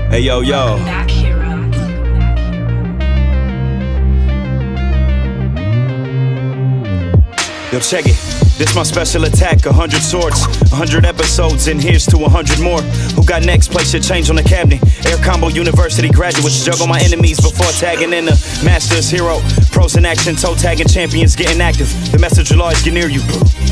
Hey, yo. Back hero. Yo, check it. This my special attack, 100 swords, 100 episodes, and here's to 100 more. Who got next? Place your change on the cabinet. Air Combo University graduates juggle my enemies before tagging in the Masters hero. Pros in action, toe tagging champions getting active. The message will always get near you.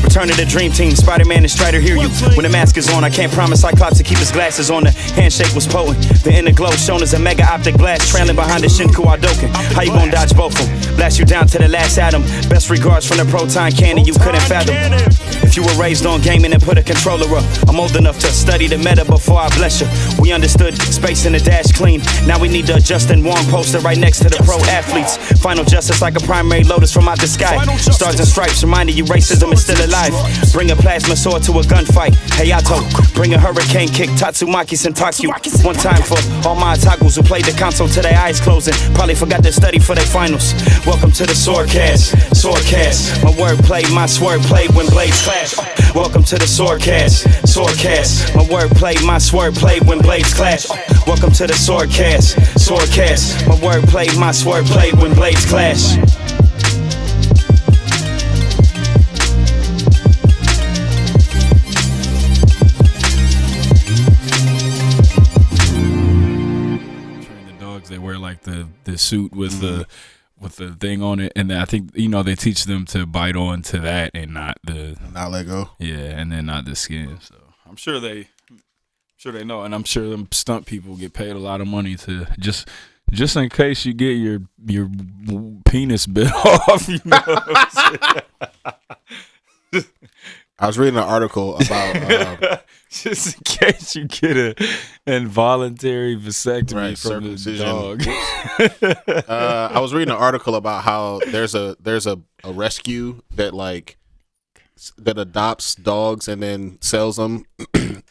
Return to the dream team, Spider-Man and Strider hear you. When the mask is on, I can't promise Cyclops to keep his glasses on. The handshake was potent. The inner glow shown as a mega optic blast, trailing behind the Shinku Hadouken. How you gon' dodge both of them? Blast you down to the last atom. Best regards from the proton cannon you couldn't fathom. If you were raised on gaming and put a controller up, I'm old enough to study the meta before I bless you. We understood space in the dash clean. Now we need the Justin Wong poster right next to the pro athletes. Final justice like a primary lotus from out the sky. Stars and stripes reminding you racism is still alive. Bring a plasma sword to a gunfight. Hayato, bring a hurricane kick. Tatsumaki Sentakyu. One time for all my otakus who played the console till their eyes closing. Probably forgot to study for their finals. Welcome to the SwordCast. SwordCast. My wordplay, my sword play when blades clash. Welcome to the SwordCast. SwordCast. My wordplay, my sword play when blades clash. Welcome to the SwordCast. SwordCast. My wordplay, my sword play when blades clash. They wear like the suit with the thing on it, and I think they teach them to bite on to that and not let go. Yeah, and then not the skin. So I'm sure they know, and I'm sure them stunt people get paid a lot of money to just in case you get your penis bit off. You know what I'm saying? I was reading an article about just in case you get an involuntary vasectomy from circumcision. the dog. I was reading an article about how there's a rescue that adopts dogs and then sells them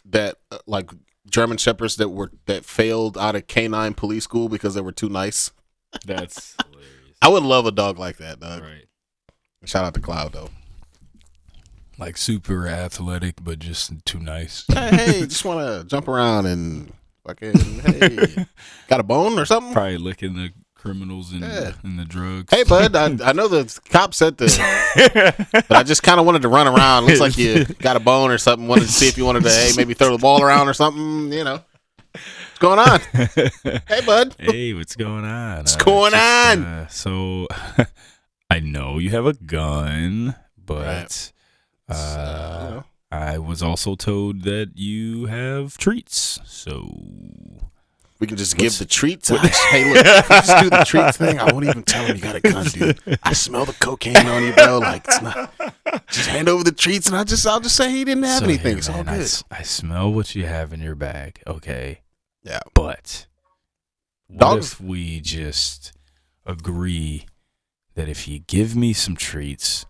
that like German shepherds that failed out of canine police school because they were too nice. That's hilarious. I would love a dog like that, dog. Right. Shout out to Cloud though. Like super athletic, but just too nice. Hey, just want to jump around and fucking, hey, got a bone or something? Probably licking the criminals and the drugs. Hey, bud, I know the cops said this, but I just kind of wanted to run around. Looks like you got a bone or something. Wanted to see if you wanted to, maybe throw the ball around or something, What's going on? Hey, bud. Hey, what's going on? What's going on? So, I know you have a gun, but... Right. I was also told that you have treats, so we can just give the treats. Hey, look, if we just do the treats thing, I won't even tell him you got a gun, dude. I smell the cocaine on you, bro. Like, it's not. Just hand over the treats, and I'll just say he didn't have anything. Hey, it's all man, good. I smell what you have in your bag. Okay. Yeah, but what dogs. if we just agree that if you give me some treats,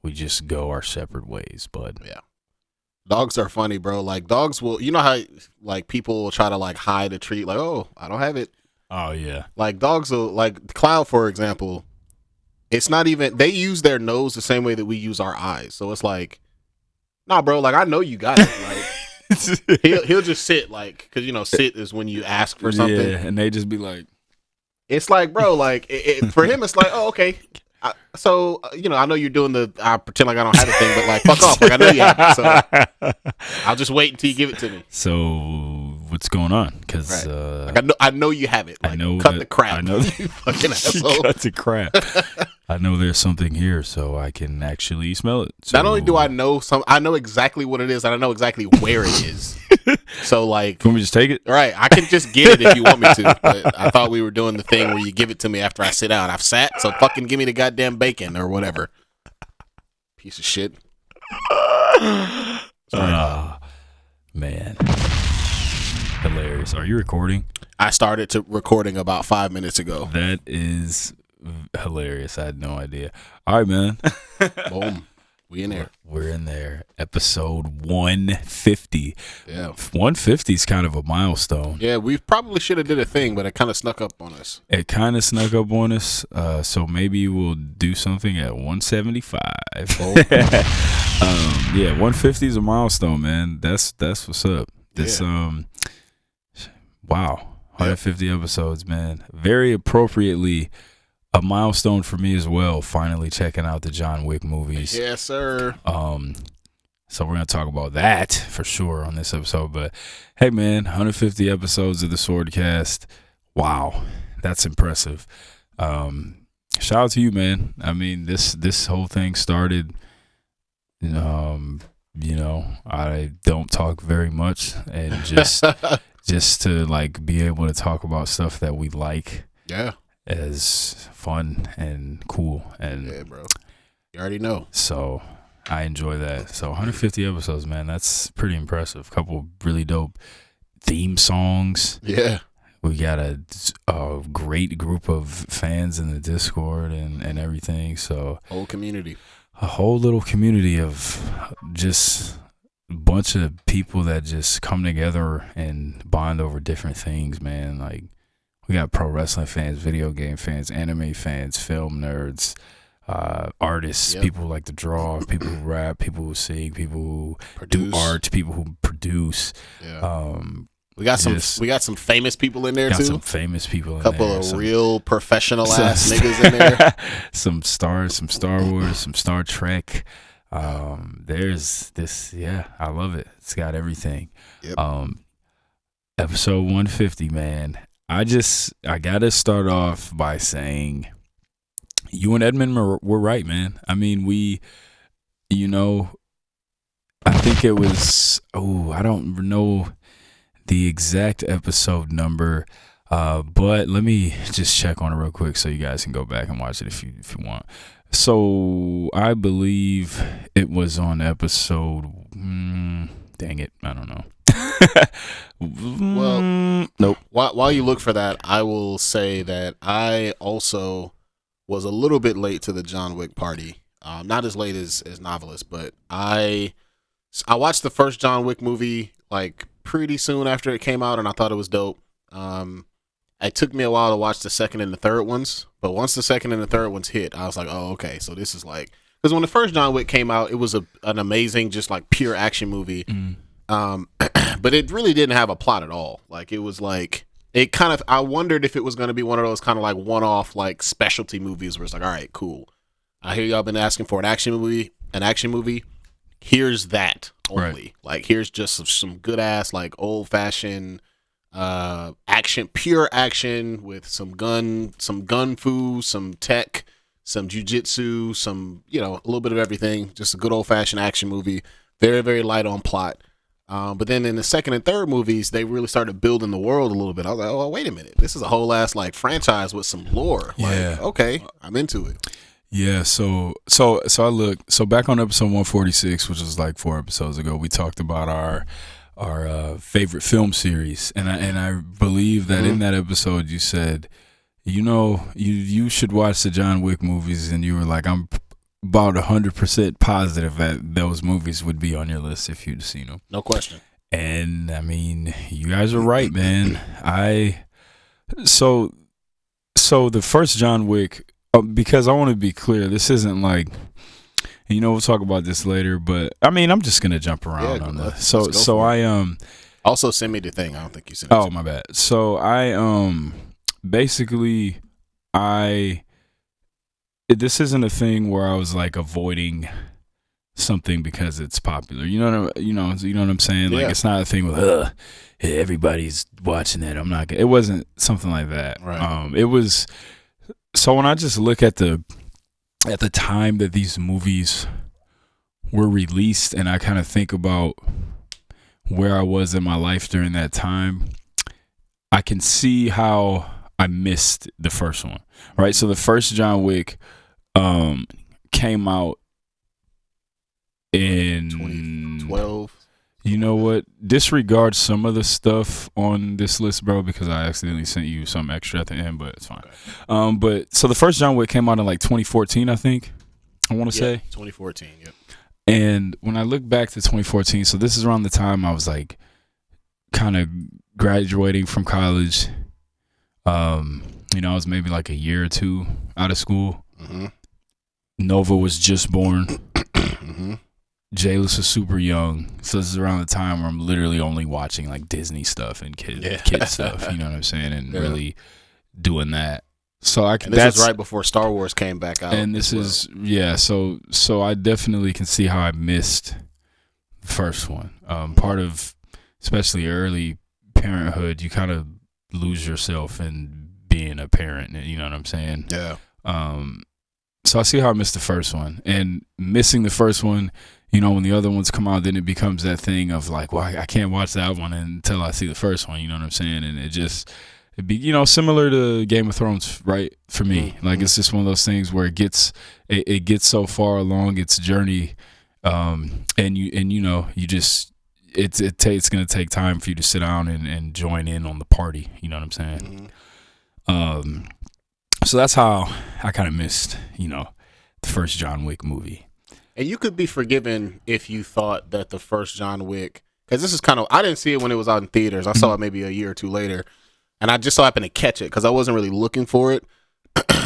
we just go our separate ways, bud? Yeah. Dogs are funny, bro. Like, dogs will, how, like, people will try to, like, hide a treat. Like, oh, I don't have it. Oh, yeah. Like, dogs will, like, Cloud, for example, it's not even, they use their nose the same way that we use our eyes. So it's like, nah, bro, like, I know you got it. Like, he'll just sit, like, because, sit is when you ask for something. Yeah, and they just be like. It's like, bro, like, for him, it's like, oh, okay. So, I know you're doing I pretend like I don't have a thing, but like, fuck off. Like, I know you have it. So I'll just wait until you give it to me. So what's going on? Because like, I know you have it. Like, I know cut the crap. I know you fucking asshole. Cut the crap. I know there's something here, so I can actually smell it. So, not only do I know I know exactly what it is, and I know exactly where it is. So, like, can we just take it? Right, I can just get it if you want me to. But I thought we were doing the thing where you give it to me after I sit down. I've sat, so fucking give me the goddamn bacon or whatever. Piece of shit. Man, hilarious. Are you recording? I started recording about 5 minutes ago. That is hilarious. I had no idea. All right, man. Boom. We in there. We're in there. Episode 150. Yeah. 150 is kind of a milestone. Yeah, we probably should have did a thing, but it kind of snuck up on us. It kind of snuck up on us. So maybe we'll do something at 175. Yeah, 150 is a milestone, man. That's what's up. This wow. 150 episodes, man. Very appropriately a milestone for me as well, finally checking out the John Wick movies. Yes, sir. So we're going to talk about that for sure on this episode. But hey, man, 150 episodes of the SwordCast. Wow, that's impressive. Shout out to you, man. I mean, this whole thing started, you know, I don't talk very much, and just to like be able to talk about stuff that we like. Yeah. Is fun and cool, and yeah, bro. You already know. So I enjoy that. So 150 episodes, man. That's pretty impressive. Couple really dope theme songs. Yeah. We got a great group of fans in the Discord and everything. So whole community. A whole little community of just a bunch of people that just come together and bond over different things, man. Like, we got pro wrestling fans, video game fans, anime fans, film nerds, artists, people who like to draw, people who rap, people who sing, people who do art, people who produce. Yeah. We got some famous people in there too. Got some famous people in there. Couple of real professional ass niggas in there. Some stars, some Star Wars, some Star Trek. There's this, I love it. It's got everything. Yep. Episode 150, man. I gotta start off by saying you and Edmund were right, man. I mean, I think it was, I don't know the exact episode number, but let me just check on it real quick so you guys can go back and watch it if you want. So I believe it was on episode, dang it, I don't know. Well, nope. While you look for that, I will say that I also was a little bit late to the John Wick party. Not as late as Noveliss, but I watched the first John Wick movie like pretty soon after it came out, and I thought it was dope. It took me a while to watch the second and the third ones, but once the second and the third ones hit, I was like, oh, okay, so this is like, because when the first John Wick came out, it was an amazing, just like pure action movie. But it really didn't have a plot at all. Like, it was like, it kind of, I wondered if it was going to be one of those kind of like one-off like specialty movies where it's like, all right, cool, I hear y'all been asking for an action movie. Here's that only. Right. Like, here's just some good ass like old fashioned action, pure action with some gun fu, some tech, some jujitsu, some, a little bit of everything. Just a good old fashioned action movie. Very, very light on plot. But then in the second and third movies, they really started building the world a little bit. I was like, oh, wait a minute. This is a whole ass like franchise with some lore. Like, okay, I'm into it. Yeah, so I looked. So back on episode 146, which was like 4 episodes ago, we talked about our favorite film series, and I believe that in that episode you said, you should watch the John Wick movies, and you were like, I'm about 100% positive that those movies would be on your list if you'd seen them. No question. And I mean, you guys are right, man. So the first John Wick, because I want to be clear, this isn't like, we'll talk about this later, but I mean, I'm just gonna jump around on this. So I also send me the thing. I don't think you sent it. Oh, my bad. So I basically this isn't a thing where I was like avoiding something because it's popular. You know what I'm saying? Like, it's not a thing with everybody's watching it. I'm not. It wasn't something like that. Right. It was. So when I just look at the time that these movies were released, and I kind of think about where I was in my life during that time, I can see how I missed the first one, right? So the first John Wick came out in 2012. You know what? Disregard some of the stuff on this list, bro, because I accidentally sent you some extra at the end, but it's fine. Okay. But so the first John Wick came out in like 2014, I think. I want to say 2014. Yep. And when I look back to 2014, so this is around the time I was like kind of graduating from college. I was maybe like a year or two out of school. Mm-hmm. Nova was just born. Mm-hmm. Jaylus was super young. So this is around the time where I'm literally only watching like Disney stuff and kid stuff. You know what I'm saying? And really doing that. So this is right before Star Wars came back out. And this is So I definitely can see how I missed the first one. Part of, especially early parenthood, you kind of lose yourself in being a parent. You know what I'm saying? Yeah. So I see how I missed the first one, and missing the first one. When the other ones come out, then it becomes that thing of like, well, I can't watch that one until I see the first one. You know what I'm saying? And it'd be, similar to Game of Thrones, right? For me, like it's just one of those things where it gets so far along its journey, it's gonna take time for you to sit down and join in on the party. You know what I'm saying? Mm-hmm. So that's how I kind of missed, the first John Wick movie. And you could be forgiven if you thought that the first John Wick, because this is I didn't see it when it was out in theaters. I saw it maybe a year or two later, and I just so happened to catch it because I wasn't really looking for it,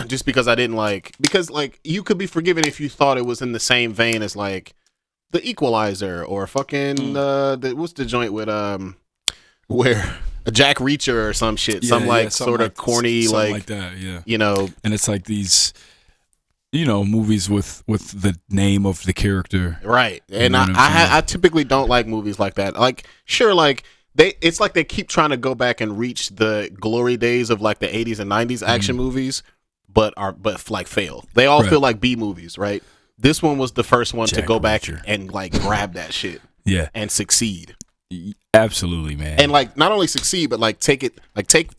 just because I didn't because you could be forgiven if you thought it was in the same vein as like The Equalizer or fucking what's the joint with where Jack Reacher or some shit, sort of corny like that, yeah. And it's like these. Movies with the name of the character. Right. And I typically don't like movies like that. Like, sure, like, it's like they keep trying to go back and reach the glory days of, like, the 80s and 90s action movies, but fail. They all feel like B movies, right? This one was the first one to go back and, like, grab that shit. Yeah. And succeed. Absolutely, man. And, like, not only succeed, but, like, take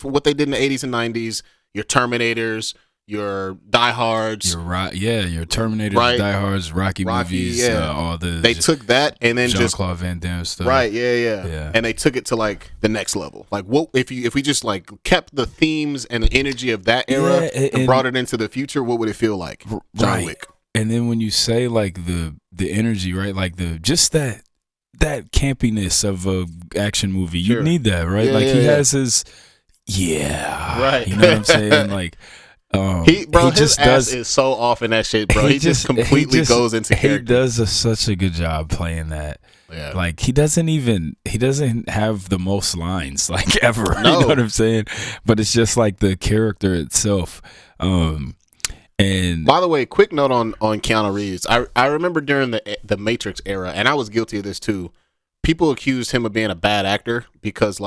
what they did in the 80s and 90s, your Terminators, your Die Hards, your Terminators, Die Hards, Rocky movies, all they took that and then Jean-Claude Van Damme stuff, right? Yeah, and they took it to like the next level. Like, what if we just like kept the themes and the energy of that era and brought it into the future? What would it feel like, John Wick? And then when you say like the energy, right? Like that campiness of a action movie, you need that, right? He has his, right? You know what I'm saying? Like. His ass is so off in that shit, bro. He just completely goes into character. He does such a good job playing that. Yeah. Like he doesn't have the most lines like ever. No. You know what I'm saying? But it's just like the character itself. And by the way, quick note on Keanu Reeves. I remember during the Matrix era, and I was guilty of this too. People accused him of being a bad actor because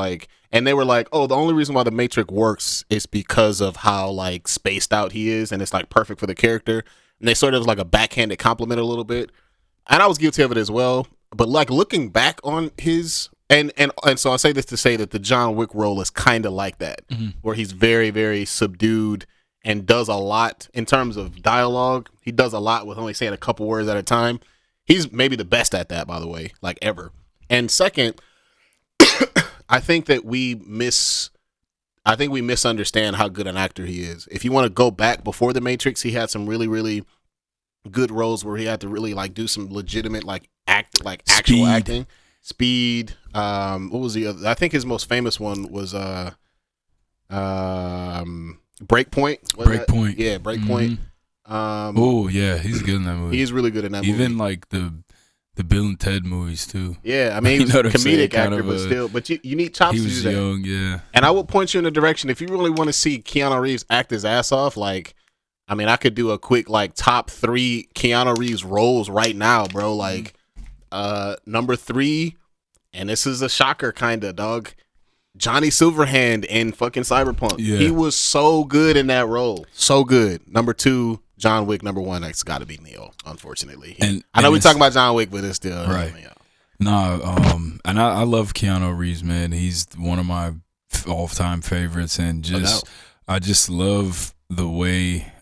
and they were like, oh, the only reason why the Matrix works is because of how like spaced out he is, and it's like perfect for the character. And they sort of like a backhanded compliment a little bit. And I was guilty of it as well. But like looking back on his and so I say this to say that the John Wick role is kind of like that, where he's very, very subdued and does a lot in terms of dialogue. He does a lot with only saying a couple words at a time. He's maybe the best at that, by the way, like ever. And second, I think we misunderstand how good an actor he is. If you want to go back before The Matrix, he had some really, really good roles where he had to really like do some legitimate actual acting. Speed. What was the other? I think his most famous one was Breakpoint. Breakpoint. Yeah, Breakpoint. Oh yeah, he's good in that movie. He's really good in that movie. Even like the Bill and Ted movies too. Yeah, I mean, he's a comedic actor, but still, but you need chops to do that. He was young, yeah. And I will point you in a direction if you really want to see Keanu Reeves act his ass off. Like, I mean, I could do a quick like top 3 Keanu Reeves roles right now, bro. Like, number 3, and this is a shocker, kind of, dog. Johnny Silverhand in fucking Cyberpunk. Yeah. He was so good in that role, so good. Number 2. John Wick. Number 1, that's got to be Neo, unfortunately. I know we're talking about John Wick, but it's still right. No, and I love Keanu Reeves, man. He's one of my all-time favorites, and I just love the way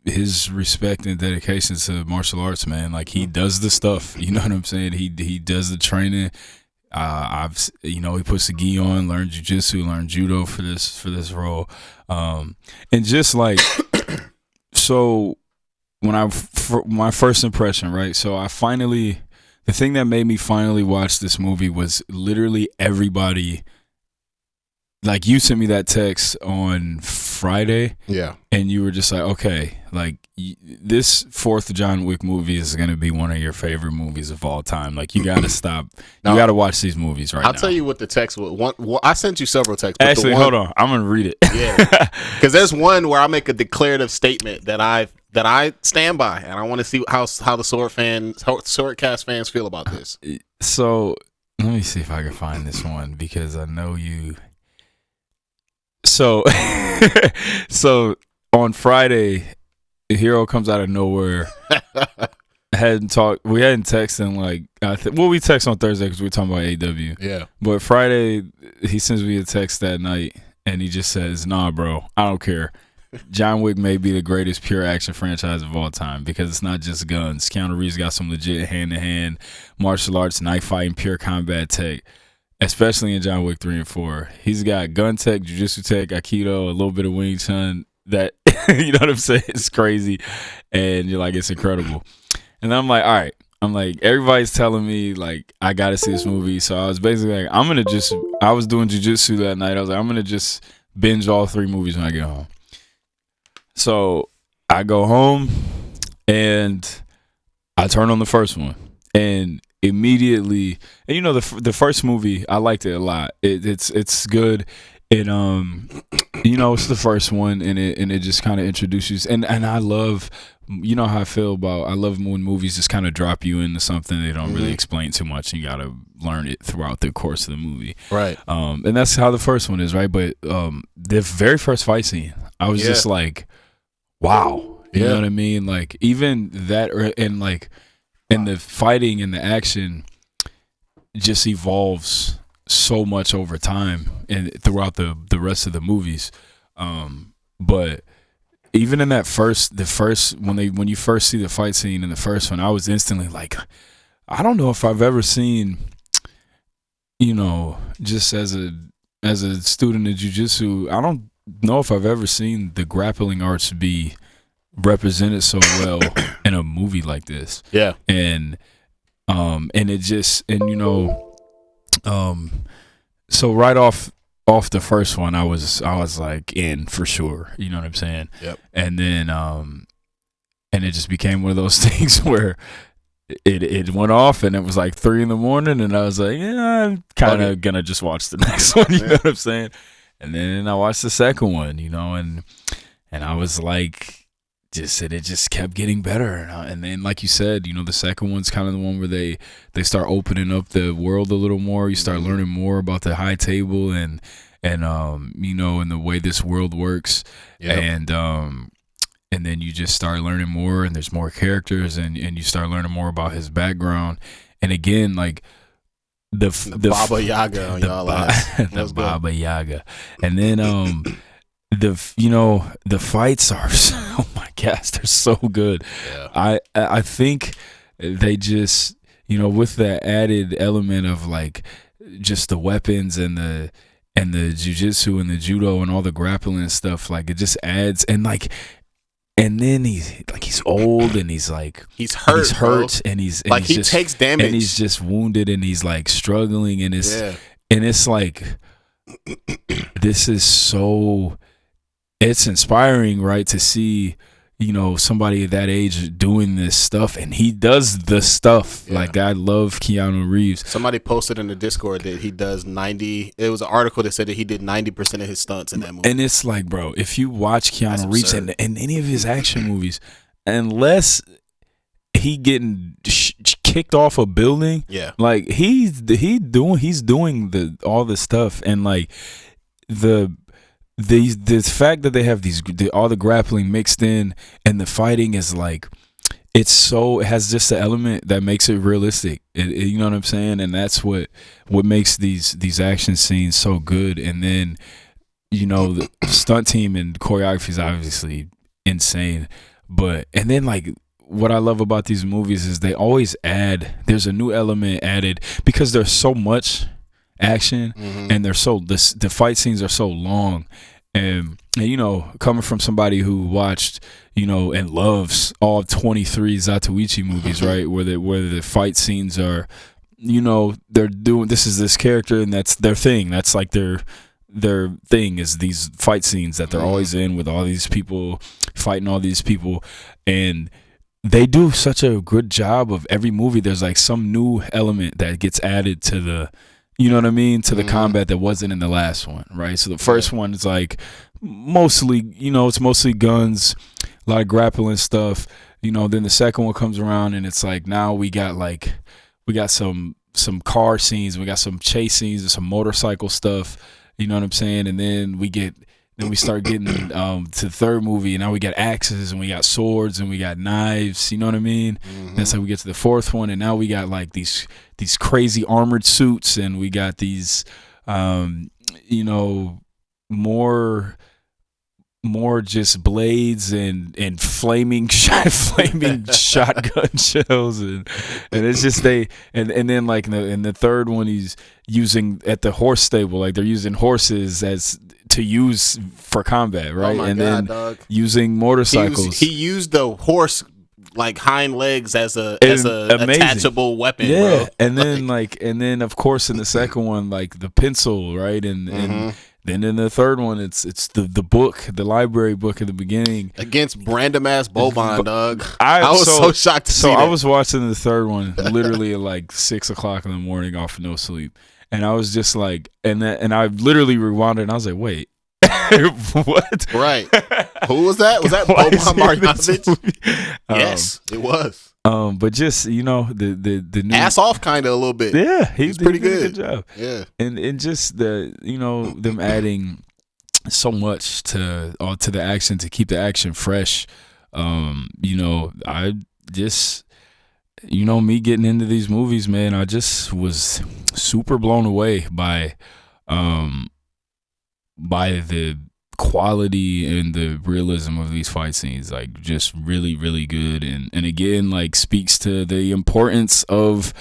his respect and dedication to martial arts, man. Like he does the stuff, you know what I'm saying? He does the training. He puts the gi on, learned jiu-jitsu, learned judo for this role. And just like, so my first impression, right? So the thing that made me finally watch this movie was literally everybody. Like, you sent me that text on Friday, Yeah. and you were just like, okay, like, this fourth John Wick movie is going to be one of your favorite movies of all time. Like, you got to stop. You got to watch these movies right now. I'll tell you what the text was. I sent you several texts. But Actually, hold on. I'm going to read it. Yeah. Because there's one where I make a declarative statement that I stand by, and I want to see how the SwordCast fans feel about this. So, let me see if I can find this one, because I know you... So on Friday, Hero comes out of nowhere. We hadn't texted in like, we text on Thursday because we were talking about AW. Yeah. But Friday, he sends me a text that night, and he just says, "Nah, bro, I don't care. John Wick may be the greatest pure action franchise of all time because it's not just guns. Keanu Reeves got some legit hand-to-hand martial arts, knife fighting, pure combat tech." Especially in John Wick 3 and 4. He's got gun tech, jiu-jitsu tech, aikido, a little bit of Wing Chun. That, you know what I'm saying? It's crazy. And you're like, it's incredible. And I'm like, all right. I'm like, everybody's telling me, like, I got to see this movie. So I was basically like, I was doing jiu-jitsu that night. I was like, I'm going to just binge all 3 movies when I get home. So I go home and I turn on the first one. And immediately, and you know, the first movie, I liked it a lot. It's good. It you know, it's the first one, and it just kind of introduces, and I love, you know how I feel about, I love when movies just kind of drop you into something they don't really explain too much, and you gotta learn it throughout the course of the movie. Right. And that's how the first one is, right? But the very first fight scene, I was just like, wow. You know what I mean? Like, even that, and like, and the fighting and the action just evolves so much over time and throughout the rest of the movies. But even in that when you first see the fight scene in the first one, I was instantly like, I don't know if I've ever seen, you know, just as a student of jiu-jitsu, I don't know if I've ever seen the grappling arts be represented so well in a movie like this. Yeah. And it just, and you know, so right off the first one, I was like in for sure, you know what I'm saying? Yep. And then and it just became one of those things where it went off, and it was like 3 a.m, and I was like, yeah, I'm kind of gonna just watch the next one, you know what I'm saying? And then I watched the second one, you know, and I was like, it just kept getting better, and then, like you said, you know, the second one's kind of the one where they start opening up the world a little more. You start learning more about the high table and you know, and the way this world works. Yep. And then you just start learning more, and there's more characters, and you start learning more about his background. And again, like the Baba Yaga on y'all ass. The Baba Yaga, and then the fights are, oh my gosh, they're so good. Yeah. I think they just, you know, with the added element of like just the weapons and the jiu-jitsu and the judo and all the grappling and stuff, like it just adds, and then he's old, and he's like he's hurt, and he's like he just, takes damage, and he's just wounded, and he's like struggling, and it's like, this is so, it's inspiring, right, to see, you know, somebody that age doing this stuff, and he does the stuff. Yeah. Like, I love Keanu Reeves. Somebody posted in the Discord that he does 90. It was an article that said that he did 90% of his stunts in that movie. And it's like, bro, if you watch Keanu Reeves in any of his action movies, unless he getting kicked off a building, like he's doing all the stuff, and like the fact that they have all the grappling mixed in, and the fighting is like, it has just the element that makes it realistic. You know what I'm saying? And that's what makes these action scenes so good. And then, you know, the stunt team and choreography is obviously insane. And then, like, what I love about these movies is they always there's a new element added, because there's so much action, and the fight scenes are so long, And you know, coming from somebody who watched, you know, and loves all 23 Zatoichi movies, right, where the fight scenes are, you know, they're doing this character, and that's their thing. That's like their thing is these fight scenes that they're always in with all these people fighting all these people, and they do such a good job of every movie. There's like some new element that gets added to the, you know what I mean, to the combat that wasn't in the last one, right? So the first one is like mostly, you know, it's mostly guns, a lot of grappling stuff, you know. Then the second one comes around, and it's like now we got some car scenes, we got some chase scenes and some motorcycle stuff, you know what I'm saying? And then we start getting to the third movie, and now we got axes, and we got swords, and we got knives, you know what I mean? That's how we get to the fourth one, and now we got like these crazy armored suits, and we got these you know, more just blades and flaming shotgun shells, and it's just and then like in the third one, he's using at the horse stable, like they're using horses as to use for combat, right? Oh my and God, then dog. Using motorcycles. He used the horse like hind legs as a Amazing. attachable weapon, Yeah, bro. and then of course in the second one, like the pencil, right? And then in the third one, it's the book, the library book at the beginning Against random ass Boban, dog. I was so shocked to see that. I was watching the third one literally at like 6 o'clock in the morning off of no sleep, and I was just like, and I literally rewinded, and I was like, wait, what? Right? Who was that? Was that Why is Boban he in this Marjanovic? movie? Yes, it was. But just, you know, the new Ass off kind of a little bit. Yeah, He's pretty did a good. good job. Yeah. And just the, you know, them adding so much to the action to keep the action fresh. You know, I just, you know, me getting into these movies, man, I just was super blown away by the quality and the realism of these fight scenes. Like, just really, really good, and again, like, speaks to the importance of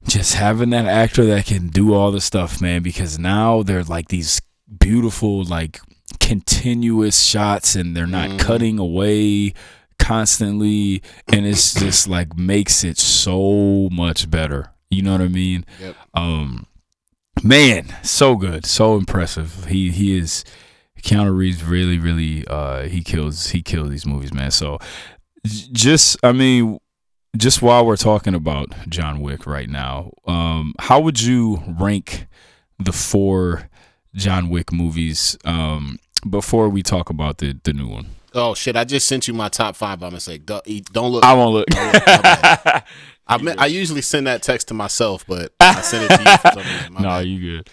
just having that actor that can do all the stuff, man, because now they're like these beautiful, like, continuous shots, and they're not cutting away constantly, and it's just like makes it so much better, you know what I mean? Yep. Man, so good, so impressive. He is, Keanu Reeves really, really, he kills these movies, man. So just while we're talking about John Wick right now, how would you rank the 4 John Wick movies before we talk about the new one? Oh shit! I just sent you my top 5 by mistake. Don't look. I won't look. Don't look. My bad. I usually send that text to myself, but I sent it to you for some reason. My No, bad. you good.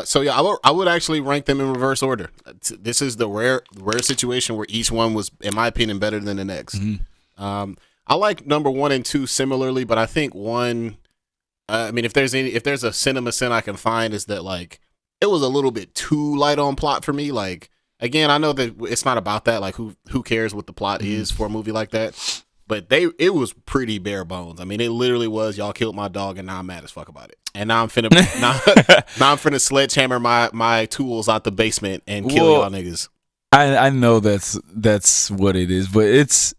So yeah, I would actually rank them in reverse order. This is the rare situation where each one was, in my opinion, better than the next. I like number 1 and 2 similarly, but I think 1. I mean, if there's a cinema sin I can find, is that like it was a little bit too light on plot for me. Like, again, I know that it's not about that. Like, who cares what the plot is for a movie like that? But it was pretty bare bones. I mean, it literally was, y'all killed my dog, and now I'm mad as fuck about it. And now I'm finna now I'm finna sledgehammer my tools out the basement and kill y'all niggas. I know that's what it is, but it's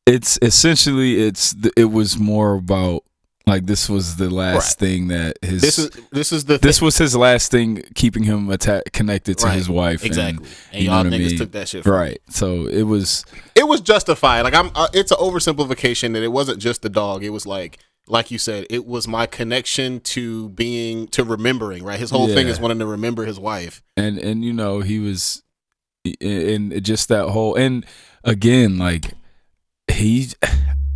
essentially it was more about, like, this was the last thing that this was his last thing keeping him connected to his wife. Exactly. And you y'all know what niggas I mean? took that shit from right. So it was justified. Like, it's an oversimplification that it wasn't just the dog. It was like you said, it was my connection to remembering, right? His whole thing is wanting to remember his wife. And you know, he was in just that whole, and again, like,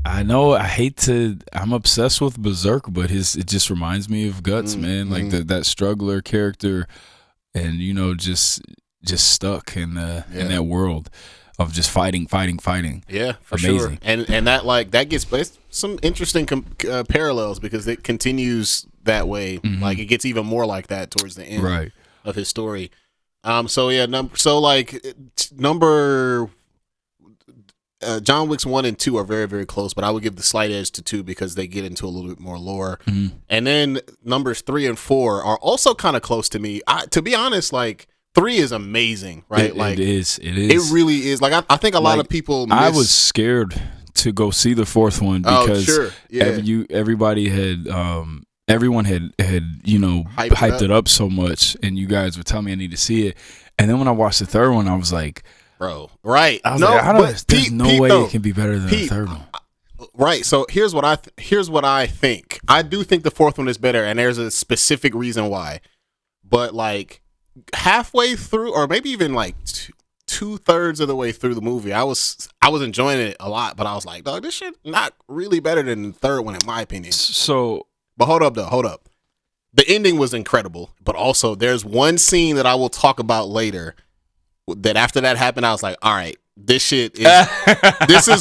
I'm obsessed with Berserk, but it just reminds me of Guts, man. Like that struggler character, and, you know, just stuck in that world of just fighting. Yeah, for Amazing. sure. And that gets some interesting parallels, because it continues that way. Like, it gets even more like that towards the end of his story. Number John Wick's 1 and 2 are very, very close, but I would give the slight edge to 2 because they get into a little bit more lore. And then numbers 3 and 4 are also kind of close to me. To be honest, like 3 is amazing, right? It is. It really is. Like I think a lot of people. I was scared to go see the fourth one because everybody had. Everyone had hyped it up so much, and you guys would tell me I need to see it. And then when I watched the third one, I was like, bro, right? I was like, there's no way it can be better than the third one. Right. So here's what I think. I do think the fourth one is better, and there's a specific reason why. But like halfway through, or maybe even like 2/3 of the way through the movie, I was enjoying it a lot, but I was like, dog, this shit not really better than the third one in my opinion. So, but hold up. The ending was incredible, but also there's one scene that I will talk about later that after that happened, I was like, all right, this is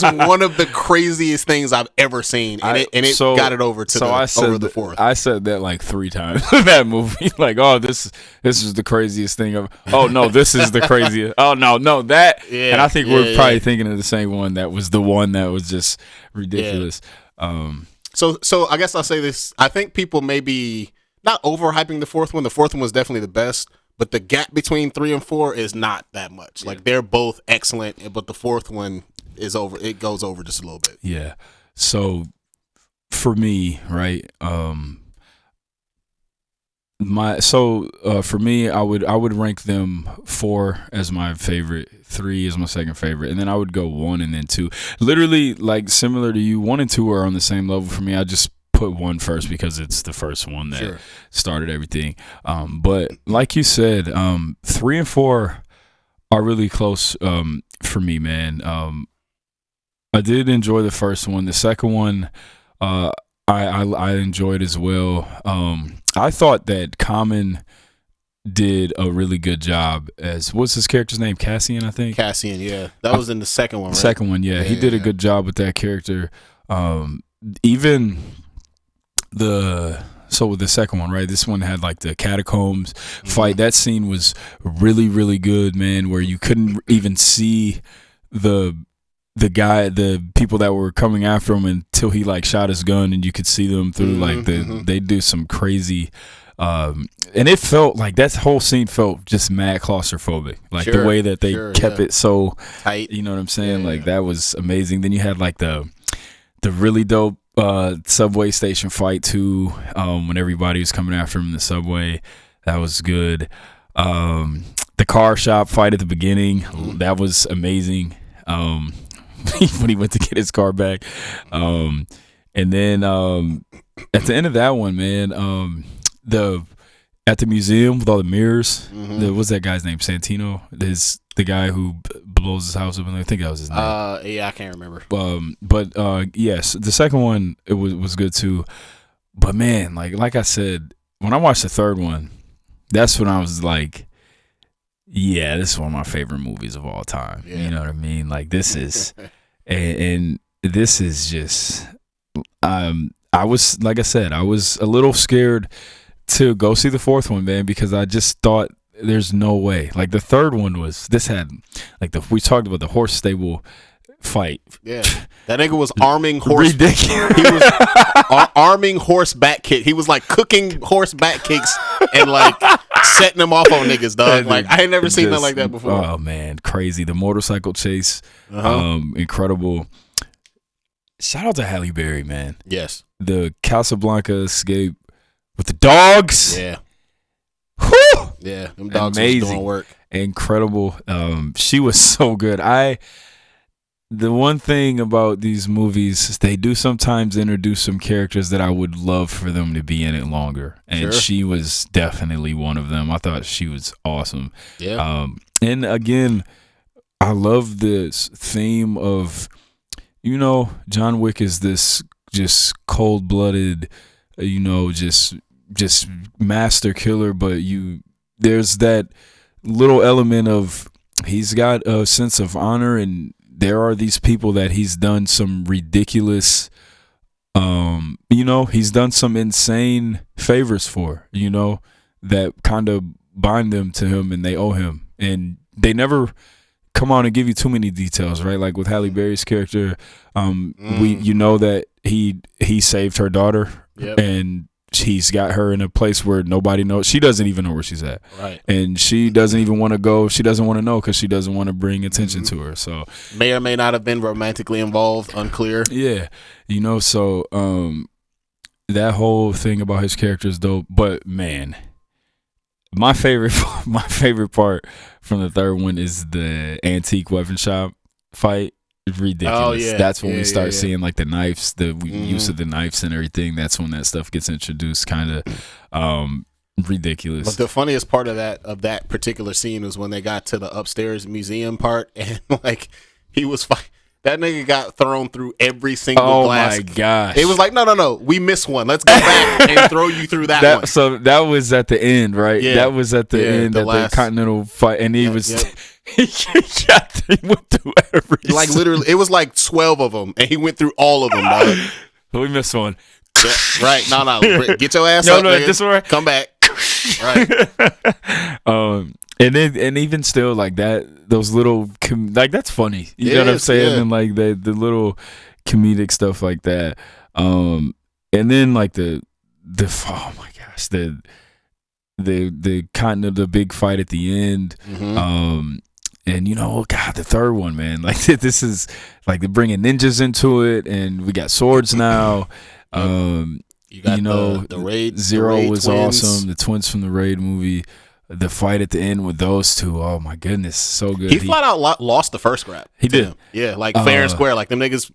one of the craziest things I've ever seen. And it got it over to the fourth. I said that like 3 times in that movie. Like, oh, this is the craziest thing of, oh no, this is the craziest. Oh no, that. Yeah, and I think we're probably thinking of the same one. That was the one that was just ridiculous. Yeah. So I guess I'll say this. I think people may be not overhyping the fourth one. The fourth one was definitely the best, but the gap between 3 and 4 is not that much. Yeah. Like they're both excellent, but the fourth one is over. It goes over just a little bit. Yeah. So for me, right? For me, I would rank them 4 as my favorite, 3 as my second favorite, and then I would go 1 and then 2. Literally, like similar to you, 1 and 2 are on the same level for me. I just put 1 first because it's the first one that started everything. But like you said, 3 and 4 are really close for me, man. I did enjoy the first one. The second one, I enjoyed as well. I thought that Common did a really good job as, what's his character's name? Cassian, I think. Cassian, yeah. That was in the second one, right? Second one, yeah. He did a good job with that character. Even with the second one, right? This one had like the catacombs fight. That scene was really, really good, man, where you couldn't even see the people that were coming after him until he like shot his gun, and you could see them through they do some crazy and it felt like that whole scene felt just mad claustrophobic, like the way that they kept it so tight, you know what I'm saying? That was amazing. Then you had like the really dope subway station fight too, when everybody was coming after him in the subway. That was good. The car shop fight at the beginning, that was amazing. When he went to get his car back, and then at the end of that one, man, at the museum with all the mirrors, what's that guy's name? Santino, the guy who blows his house up, and I think that was his name. Yeah, I can't remember. But yes, the second one it was good too. But man, like I said, when I watched the third one, that's when I was like, yeah, this is one of my favorite movies of all time. Yeah. You know what I mean? Like this is, and this is just, I was, like I said, I was a little scared to go see the fourth one, man, because I just thought there's no way. Like the third one had like we talked about the horse stable fight. Yeah, that nigga was arming horse. Ridiculous. He was arming horse back kick. He was like cooking horse back kicks and like setting them off on niggas, dog. Like I ain't never seen nothing like that before. Oh man, crazy. The motorcycle chase, incredible. Shout out to Halle Berry, man. Yes. The Casablanca escape with the dogs. Yeah. Whew! Yeah, them dogs was doing work. Incredible. She was so good. The one thing about these movies is they do sometimes introduce some characters that I would love for them to be in it longer. And she was definitely one of them. I thought she was awesome. Yeah. And again, I love this theme of, John Wick is this just cold-blooded, just master killer, but there's that little element of he's got a sense of honor, and there are these people that he's done some ridiculous, he's done some insane favors for, that kind of bind them to him and they owe him. And they never come on and give you too many details, right? Like with Halle Berry's character, you know that he saved her daughter, and he's got her in a place where nobody knows. She doesn't even know where she's at, right? And she doesn't even want to go. She doesn't want to know because she doesn't want to bring attention to her. So may or may not have been romantically involved, unclear. Yeah, you know. So that whole thing about his character is dope. But man, my favorite part from the third one is the antique weapon shop fight. It's ridiculous. Oh, yeah. That's when we start seeing like the knives, the use of the knives and everything. That's when that stuff gets introduced. Kind of ridiculous. But the funniest part of that particular scene was when they got to the upstairs museum part, and like he was that nigga got thrown through every single glass. Oh my gosh! It was like, no, we missed one. Let's go back and throw you through that one. So that was at the end, right? Yeah. That was at the end of the Continental fight, and he was. Yep. He went through every. Like literally, it was like 12 of them, and he went through all of them, dog. We missed one. Yeah, right? No, get your ass up. No, nigga. this one. Come back. Right. And even still, like that, those little like that's funny. You know what I'm saying? Yeah. And like the little comedic stuff like that. And then like the oh my gosh, the big fight at the end. And you know, God, the third one, man, like this is like they're bringing ninjas into it, and we got swords now. You got the Raid. Zero the Raid was twins. awesome. The twins from the Raid movie. The fight at the end with those two, oh my goodness, so good. He flat out lost the first scrap. He did. Him. Yeah, like fair and square. Like them niggas,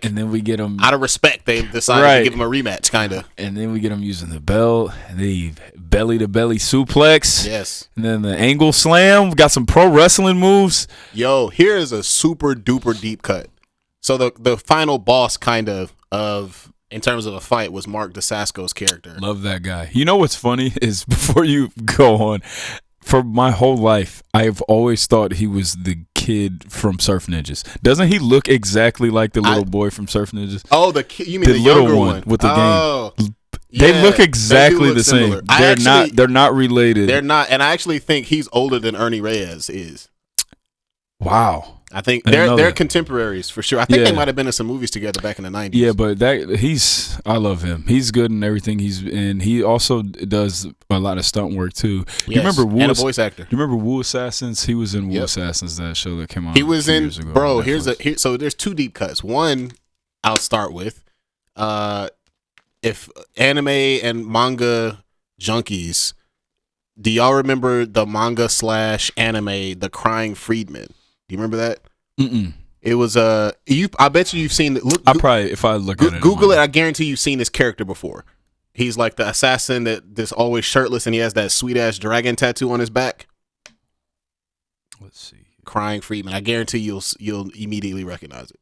and then we get him out of respect. They decided to give him a rematch, kind of. And then we get him using the belt, and the belly to belly suplex. Yes. And then the angle slam. We got some pro wrestling moves. Yo, here is a super duper deep cut. So the final boss, kind of in terms of a fight, was Mark DeSasco's character. Love that guy. You know what's funny is before you go on, for my whole life, I've always thought he was the kid from Surf Ninjas. Doesn't he look exactly like the little boy from Surf Ninjas? Oh, you mean the younger one with the game? Yeah, they look exactly the same. They're not related. They're not, and I actually think he's older than Ernie Reyes is. Wow. I think they're contemporaries for sure. I think they might have been in some movies together back in the 90s. Yeah, but I love him. He's good in everything. He also does a lot of stunt work too. Yes, You remember and a voice actor. You remember Wu Assassins? He was in Wu Assassins, that show that came out. He was in years ago bro. So there's two deep cuts. One, I'll start with. If anime and manga junkies, do y'all remember the manga / anime The Crying Freedman? Do you remember that? Mm-mm. It was I bet you've seen it. If I look at it, Google it. I guarantee you've seen this character before. He's like the assassin that's always shirtless, and he has that sweet ass dragon tattoo on his back. Let's see. Crying Freedman. I guarantee you'll immediately recognize it.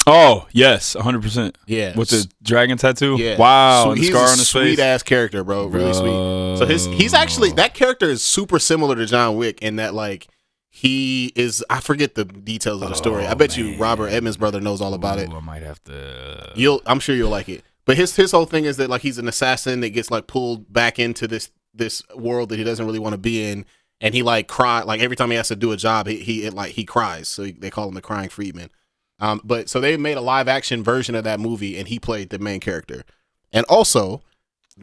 Oh yes, 100%. Yeah, with the dragon tattoo. Yeah, wow, and the scar on his face. Sweet ass character, bro. Really sweet. So he's actually, that character is super similar to John Wick in that like he is. I forget the details of the story. I bet you Robert Edmonds' brother knows all about it. I might have to. I'm sure you'll like it. But his whole thing is that like he's an assassin that gets like pulled back into this world that he doesn't really want to be in, and he like cry like every time he has to do a job he cries. So they call him the Crying Freedman. But so they made a live action version of that movie, and he played the main character. And also,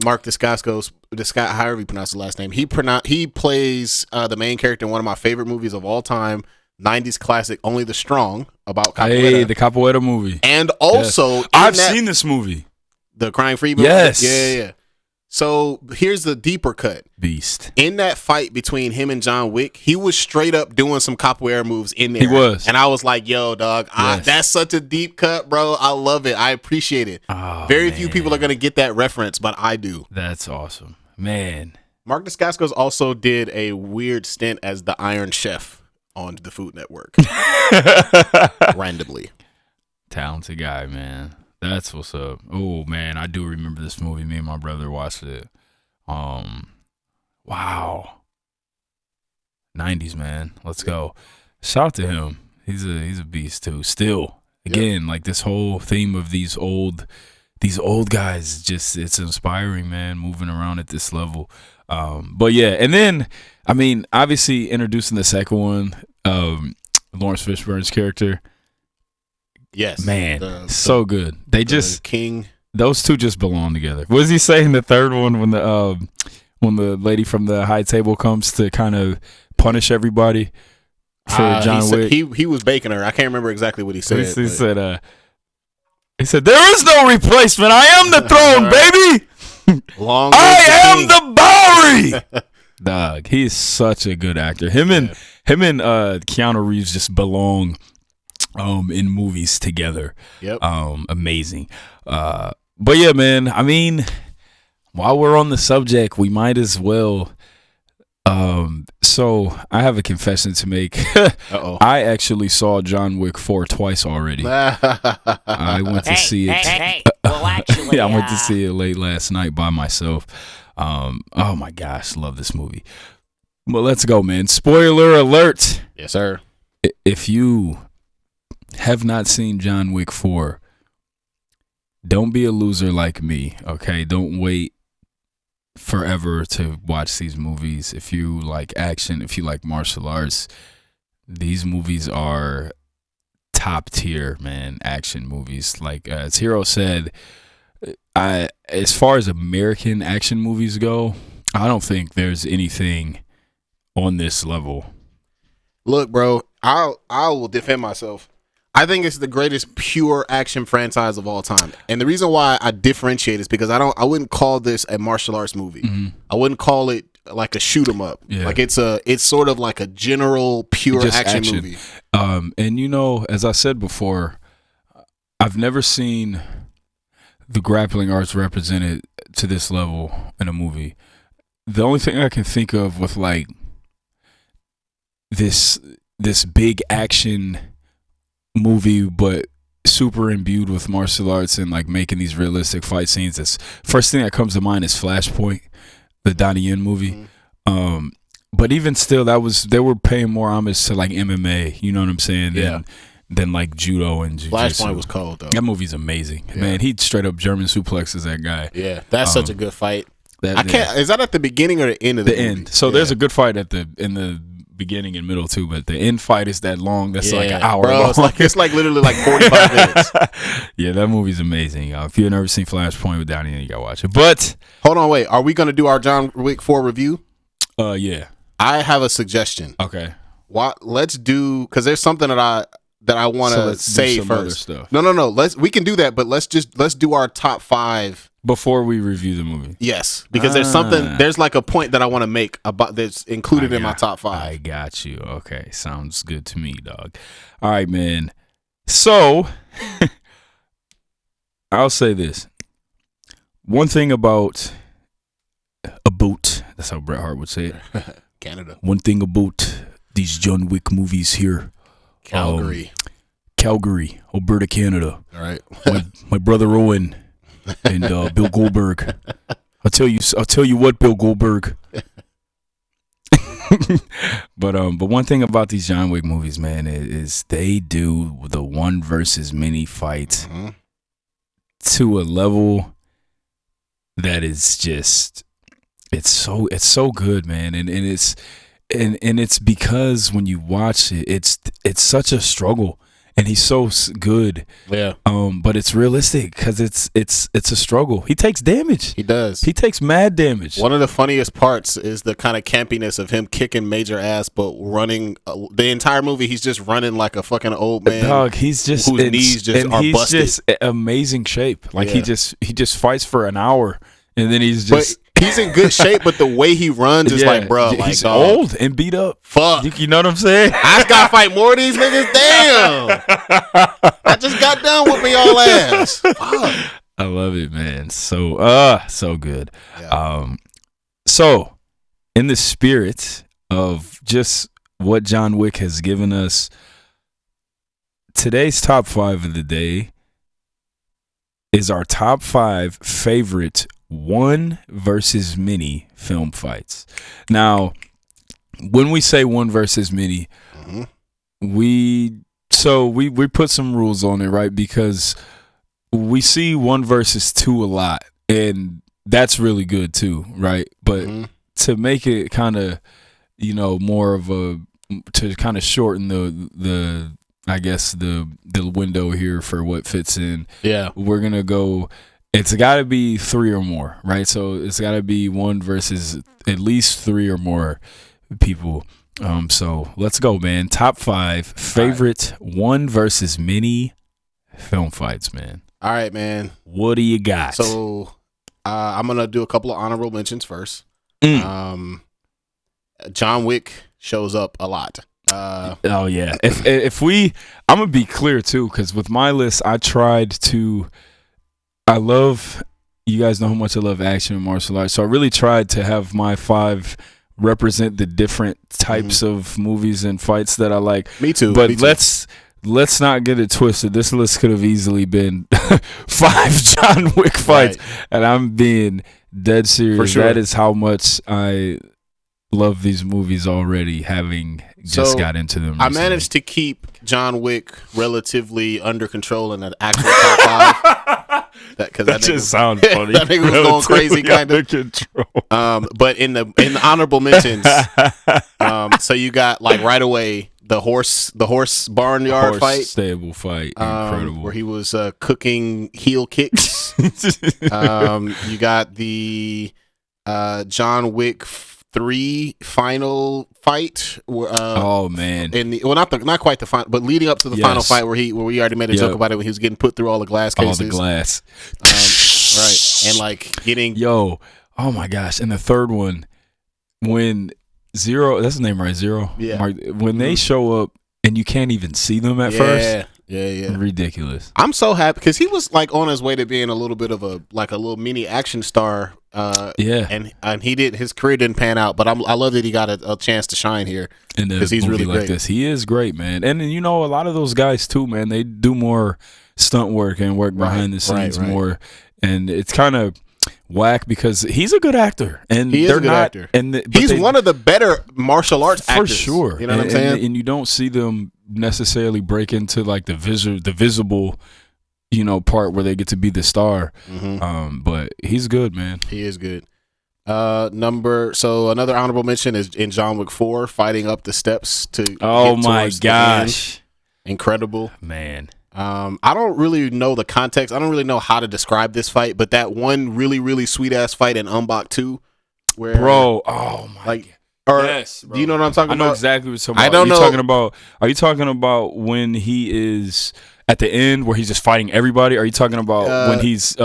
Mark DeSasco's, however you pronounce the last name, he plays the main character in one of my favorite movies of all time, 90s classic Only the Strong, about Capoeira. Hey, the Capoeira movie. And also, I've seen this movie, The Crying Freedman. Yes. Yeah. So here's the deeper cut. Beast. In that fight between him and John Wick, he was straight up doing some capoeira moves in there. He was. And I was like, yo, dog, Yes. that's such a deep cut, bro. I love it. I appreciate it. Oh, Very few people are going to get that reference, but I do. That's awesome. Man. Mark DeSasco's also did a weird stint as the Iron Chef on the Food Network. Randomly. Talented guy, man. That's what's up. Oh man, I do remember this movie. Me and my brother watched it. Wow. 90s, man. Let's go. Shout out to him. He's a beast too. Still, again, like this whole theme of these old these old guys, just it's inspiring, man, moving around at this level. But yeah, and then I mean, obviously introducing the second one, Lawrence Fishburne's character. Yes, Man, so good. They just King. Those two just belong together. What does he say in the third one when the lady from the high table comes to kind of punish everybody for John Wick? He was baking her. I can't remember exactly what he said. He said, "There is no replacement. I am the throne, baby. I am the Bowery." Dog, he is such a good actor. Him and Keanu Reeves just belong in movies together. Yep. Amazing. But yeah, man, I mean, while we're on the subject, we might as well. So I have a confession to make. Uh-oh. I actually saw John Wick 4 twice already. I went to see it. Hey. Well, actually, I went to see it late last night by myself. Oh my gosh, love this movie. But let's go, man. Spoiler alert. Yes, sir. If you have not seen John Wick 4, don't be a loser like me, okay? Don't wait forever to watch these movies. If you like action, if you like martial arts, these movies are top tier, man, action movies. Like as Hero said, as far as American action movies go, I don't think there's anything on this level. Look, bro, I will defend myself. I think it's the greatest pure action franchise of all time. And the reason why I differentiate is because I wouldn't call this a martial arts movie. Mm-hmm. I wouldn't call it like a shoot 'em up. Yeah. Like it's sort of like a general pure Just action movie. And you know, as I said before, I've never seen the grappling arts represented to this level in a movie. The only thing I can think of with like this big action movie, but super imbued with martial arts and like making these realistic fight scenes. That's first thing that comes to mind is Flashpoint, the Donnie Yen movie. Mm-hmm. But even still, they were paying more homage to like MMA. You know what I'm saying? Than like judo and jiu-jitsu. Flashpoint was cold though. That movie's amazing, man. He straight up German suplexes that guy. Yeah, that's such a good fight. That, I can't. Is that at the beginning or the end of the movie? end? So there's a good fight in the beginning and middle too, but the end fight is that long. That's like an hour long. It's like literally like 45 minutes. Yeah, that movie's amazing. If you've never seen Flashpoint with Downey, you gotta watch it. But hold on, wait. Are we gonna do our John Wick 4 review? Yeah. I have a suggestion. Okay. Let's do, because there's something that I want to say first. Stuff. No. We can do that, but let's do our top 5 before we review the movie. Yes, because there's like a point that I want to make about that's included in my top 5. I got you. Okay, sounds good to me, dog. All right, man. So I'll say this. One thing about a boot, that's how Bret Hart would say it. Canada. One thing about these John Wick movies here. Calgary, Alberta, Canada. All right. my brother Owen and Bill Goldberg. I'll tell you what, Bill Goldberg. But one thing about these John Wick movies, man, is they do the one versus many fight to a level that is just it's so good, man, and it's because when you watch it, it's such a struggle. And he's so good. Yeah. But it's realistic because it's a struggle. He takes damage. He does. He takes mad damage. One of the funniest parts is the kind of campiness of him kicking major ass, but running the entire movie. He's just running like a fucking old man. Dog, he's just whose knees just are he's busted. Just amazing shape. Like he just fights for an hour, and then he's just. But he's in good shape, but the way he runs is like, bro, like he's old and beat up. Fuck. You know what I'm saying? I just gotta fight more of these niggas. Damn. I just got done whooping y'all ass. Fuck. I love it, man. So good. Yeah. So in the spirit of just what John Wick has given us, today's top 5 of the day is our top 5 favorite one versus many film fights. Now, when we say one versus many, we put some rules on it, right? Because we see 1 versus 2 a lot, and that's really good too, right? But to make it kind of, more of a, to kind of shorten the I guess the window here for what fits in. Yeah, we're gonna go. It's got to be 3 or more, right? So it's got to be 1 versus at least 3 or more people. So let's go, man. Top 5 favorite 1 versus many film fights, man. All right, man. What do you got? So I'm gonna do a couple of honorable mentions first. John Wick shows up a lot. Oh yeah. If I'm gonna be clear too, because with my list, I love, you guys know how much I love action and martial arts, so I really tried to have my 5 represent the different types of movies and fights that I like. Me too. But let's not get it twisted. This list could have easily been 5 John Wick fights, and I'm being dead serious. For sure. That is how much I love these movies already, having just got into them recently. I managed to keep John Wick relatively under control in an actual top 5. That just sounds funny. That nigga was going crazy, kind of. Control. But in the honorable mentions, so you got like right away the horse barnyard fight, stable fight, incredible, where he was cooking heel kicks. You got the John Wick 3 final fight. Oh man! Not quite the final, but leading up to the final fight where we already made a joke about it when he was getting put through all the glass cases. All the glass. Right, and like getting oh my gosh! And the third one, when Zero, that's his name, right? Zero. Yeah. When they show up and you can't even see them at first. Yeah. Ridiculous. I'm so happy because he was like on his way to being a little bit of a little mini action star. And his career didn't pan out, but I love that he got a chance to shine here because he's really great. This. He is great, man. And a lot of those guys too, man. They do more stunt work and work behind the scenes more, and it's kind of whack because he's a good actor, and he is a good actor, and he's one of the better martial arts actors for sure. You know what I'm saying? And you don't see them necessarily break into like the visible, part where they get to be the star. But he's good, man. He is good. Another honorable mention is in John Wick 4, fighting up the steps to. Oh my gosh! Incredible, man. I don't really know the context. I don't really know how to describe this fight, but that one really, really sweet ass fight in Umbach 2, where oh my, yes, bro. Do you know what I'm talking about? I know exactly what you're talking about. Are you talking about when he is at the end where he's just fighting everybody? Are you talking about when he's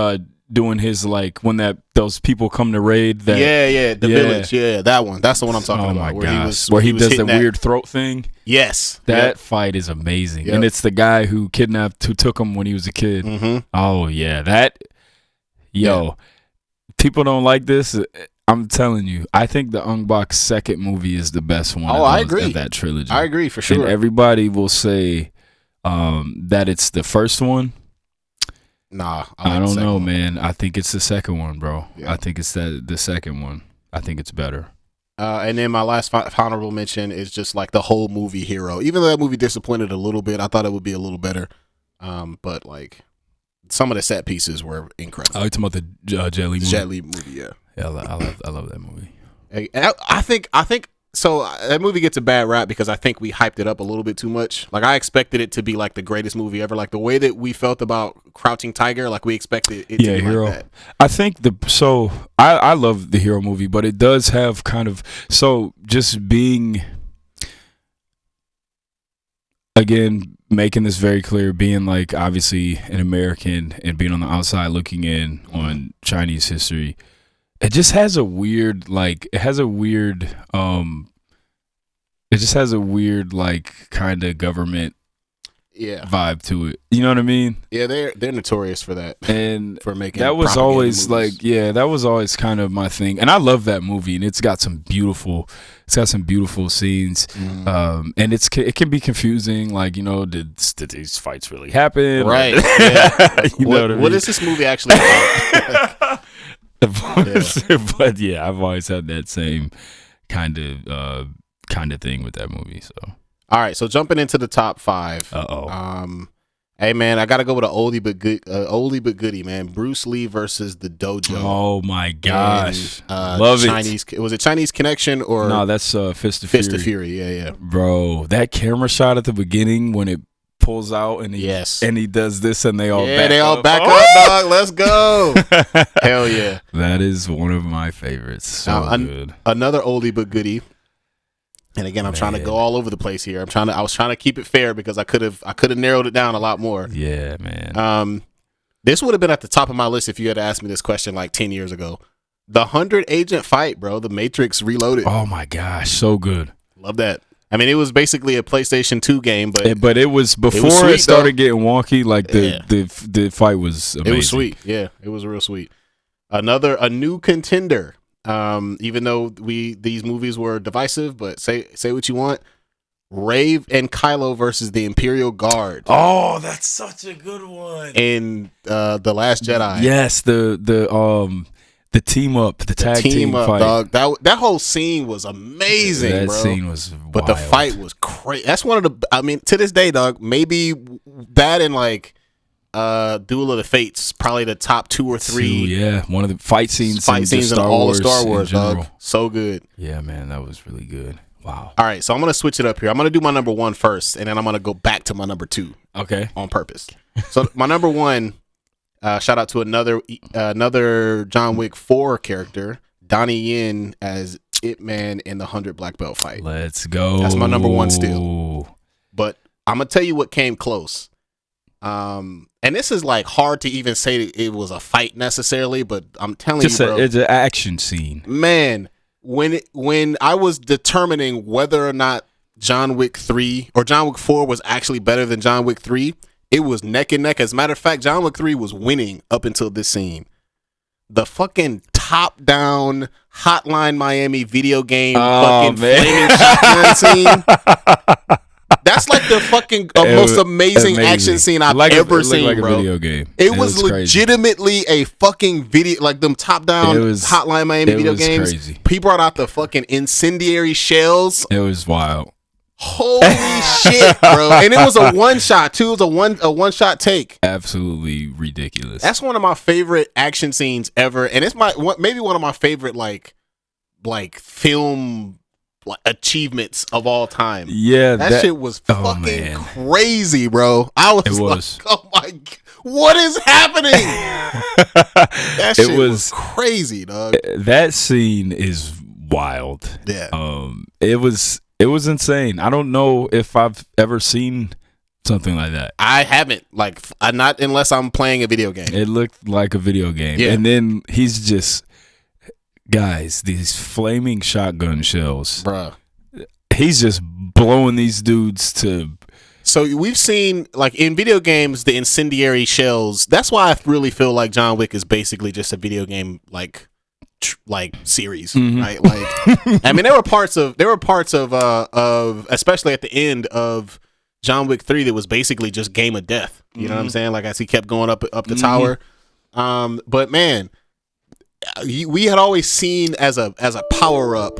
doing his when those people come to raid that the village, that one, that's the one I'm talking about, where he does the weird throat thing. Yes, that fight is amazing. And it's the guy who took him when he was a kid. Oh yeah, people don't like this. I'm telling you, I think the Ong Bak's second movie is the best one. I agree. Of that trilogy. I agree for sure. And everybody will say that it's the first one. Nah, I don't know, man. I think it's the second one, bro. Yeah. I think it's the second one. I think it's better. And then my last honorable mention is just like the whole movie Hero. Even though that movie disappointed a little bit, I thought it would be a little better. But like some of the set pieces were incredible. Oh, you talking about the Jet Li movie? Jet Li movie, yeah. Yeah, I love that movie. I think so. That movie gets a bad rap because I think we hyped it up a little bit too much. Like I expected it to be like the greatest movie ever. Like the way that we felt about Crouching Tiger, like we expected it to be Hero. like that. I think I love the Hero movie, but it does have kind of just being, again, making this very clear, being like obviously an American and being on the outside looking in on Chinese history. It just has a weird kind of government vibe to it. You know what I mean? Yeah, they're notorious for that. And for making that was always movies. that was always kind of my thing. And I love that movie, and it's got some beautiful scenes. And it can be confusing, like, did these fights really happen? Right. What is this movie actually about? But yeah, I've always had that same kind of thing with that movie. So all right, so jumping into the top 5. Hey man, I gotta go with an oldie but goodie, man. Bruce Lee versus the Dojo. Oh my gosh, Love it. Was it Chinese Connection or no? That's Fist of Fist of Fury? Yeah. Bro, that camera shot at the beginning when it pulls out and he does this and they all back up, dog. Let's go. Hell yeah, that is one of my favorites. So good. Another oldie but goodie. And again, I'm trying to go all over the place here. I was trying to keep it fair because I could have narrowed it down a lot more. Yeah, man. This would have been at the top of my list if you had asked me this question like 10 years ago. The 100 agent fight, bro. The Matrix Reloaded. Oh my gosh, so good. Love that. I mean, it was basically a PlayStation 2 game, but it was before it started getting wonky. Like the fight was amazing. It was sweet. Yeah, it was real sweet. A new contender. Even though these movies were divisive, but say what you want. Rave and Kylo versus the Imperial Guard. Oh, that's such a good one. In The Last Jedi. Yes, the team up, the tag team fight. Dog. That whole scene was amazing. That bro. Scene was wild. But the fight was crazy. That's one of the. I mean, to this day, dog. Maybe that and like Duel of the Fates, probably the top 2 or 3. One of the fight scenes in all of Star Wars, dog. So good. Yeah, man, that was really good. Wow. All right, so I'm gonna switch it up here. I'm gonna do my number 1 first, and then I'm gonna go back to my number 2. Okay. On purpose. So my number 1, shout out to another John Wick 4 character, Donnie Yen as Ip Man in the 100 Black Belt fight. Let's go. That's my number 1 still. But I'm gonna tell you what came close. And this is like hard to even say it was a fight necessarily, but I'm telling you, bro, it's an action scene. Man, when I was determining whether or not John Wick 3 or John Wick 4 was actually better than John Wick 3, it was neck and neck. As a matter of fact, John Wick 3 was winning up until this scene. The fucking top-down Hotline Miami video game flaming shotgun scene. That's like the fucking most amazing action scene I've ever seen, like bro. A video game. It was legitimately a fucking video, like them top-down Hotline Miami video games. Crazy. He brought out the fucking incendiary shells. It was wild. Holy shit, bro! And it was a one shot too. It was a one shot take. Absolutely ridiculous. That's one of my favorite action scenes ever, and it's maybe one of my favorite like film achievements of all time. Yeah, that shit was fucking crazy, bro. Like, oh my god, what is happening? That shit was crazy, dog. That scene is wild. Yeah. It was insane. I don't know if I've ever seen something like that. I haven't. Not unless I'm playing a video game. It looked like a video game. Yeah. And then he's just, guys, these flaming shotgun shells. Bruh. He's just blowing these dudes to... So we've seen, like, in video games, the incendiary shells. That's why I really feel like John Wick is basically just a video game, like series, right? Like, I mean, there were parts of especially at the end of John Wick 3 that was basically just game of death. You know what I'm saying? Like, as he kept going up the tower. But man, we had always seen as a power up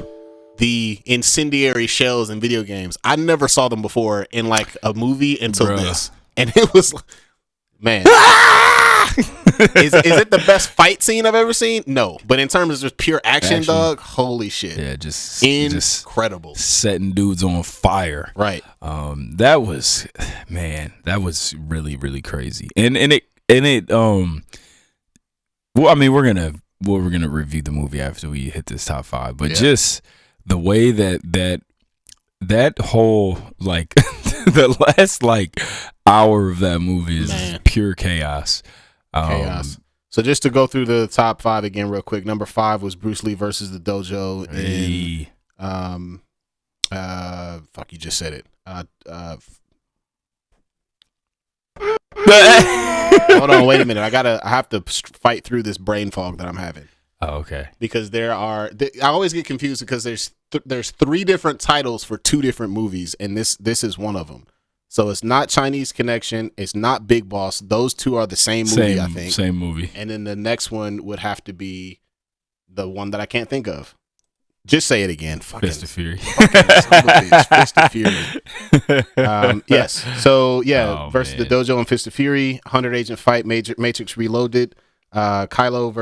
the incendiary shells in video games. I never saw them before in like a movie until this, and it was, man. Is it the best fight scene I've ever seen? No, but in terms of just pure action, dog, holy shit! Yeah, just incredible, setting dudes on fire. Right. That was really, really crazy. And it. Well, I mean, we're gonna review the movie after we hit this top 5, but just the way that whole like the last like hour of that movie is pure chaos. So just to go through the top 5 again real quick. Number 5 was Bruce Lee versus the Dojo in fuck, you just said it. Hold on, wait a minute. I have to fight through this brain fog that I'm having. Oh, okay. Because I always get confused because there's 3 different titles for 2 different movies, and this is one of them. So it's not Chinese Connection. It's not Big Boss. Those 2 are the same movie, I think. Same movie. And then the next one would have to be the one that I can't think of. Just say it again. Fist of Fury. Fist of Fury. Yes. So versus man. the Dojo and Fist of Fury, 100 agent fight, Matrix Reloaded. Kylo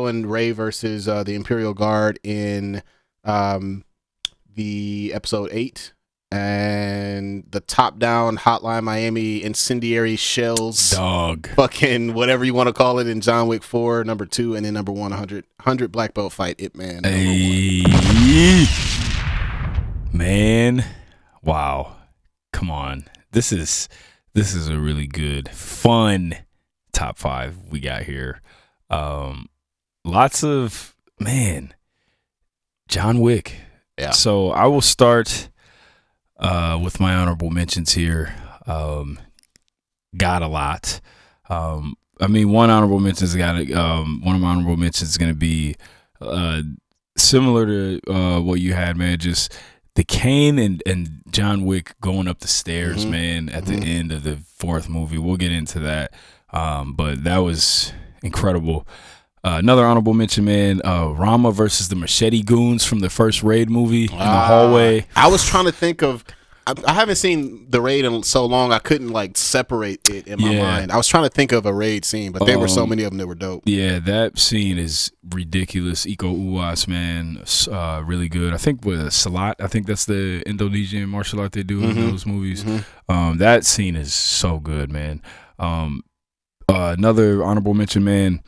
and Rey versus the Imperial Guard in the episode 8, and the top down Hotline Miami incendiary shells, Dog, fucking whatever you want to call it, in John Wick 4 number 2, and then number 100 black belt fight, Ip Man. Hey. Man, wow, come on, this is a really good, fun top 5 we got here. Lots of, man, John Wick. Yeah. So I will start with my honorable mentions here. Got a lot. I mean, one of my honorable mentions is going to be similar to what you had, man. Just the Kane and John Wick going up the stairs, man, at the end of the 4th movie. We'll get into that. But that was incredible. Another honorable mention, man, Rama versus the Machete Goons from the first Raid movie in the hallway. I was trying to think of, I haven't seen the Raid in so long, I couldn't like separate it in my mind. I was trying to think of a Raid scene, but there were so many of them that were dope. Yeah, that scene is ridiculous. Iko Uwais, man, really good. I think with Salat, I think that's the Indonesian martial art they do in those movies. That scene is so good, man. Another honorable mention, man,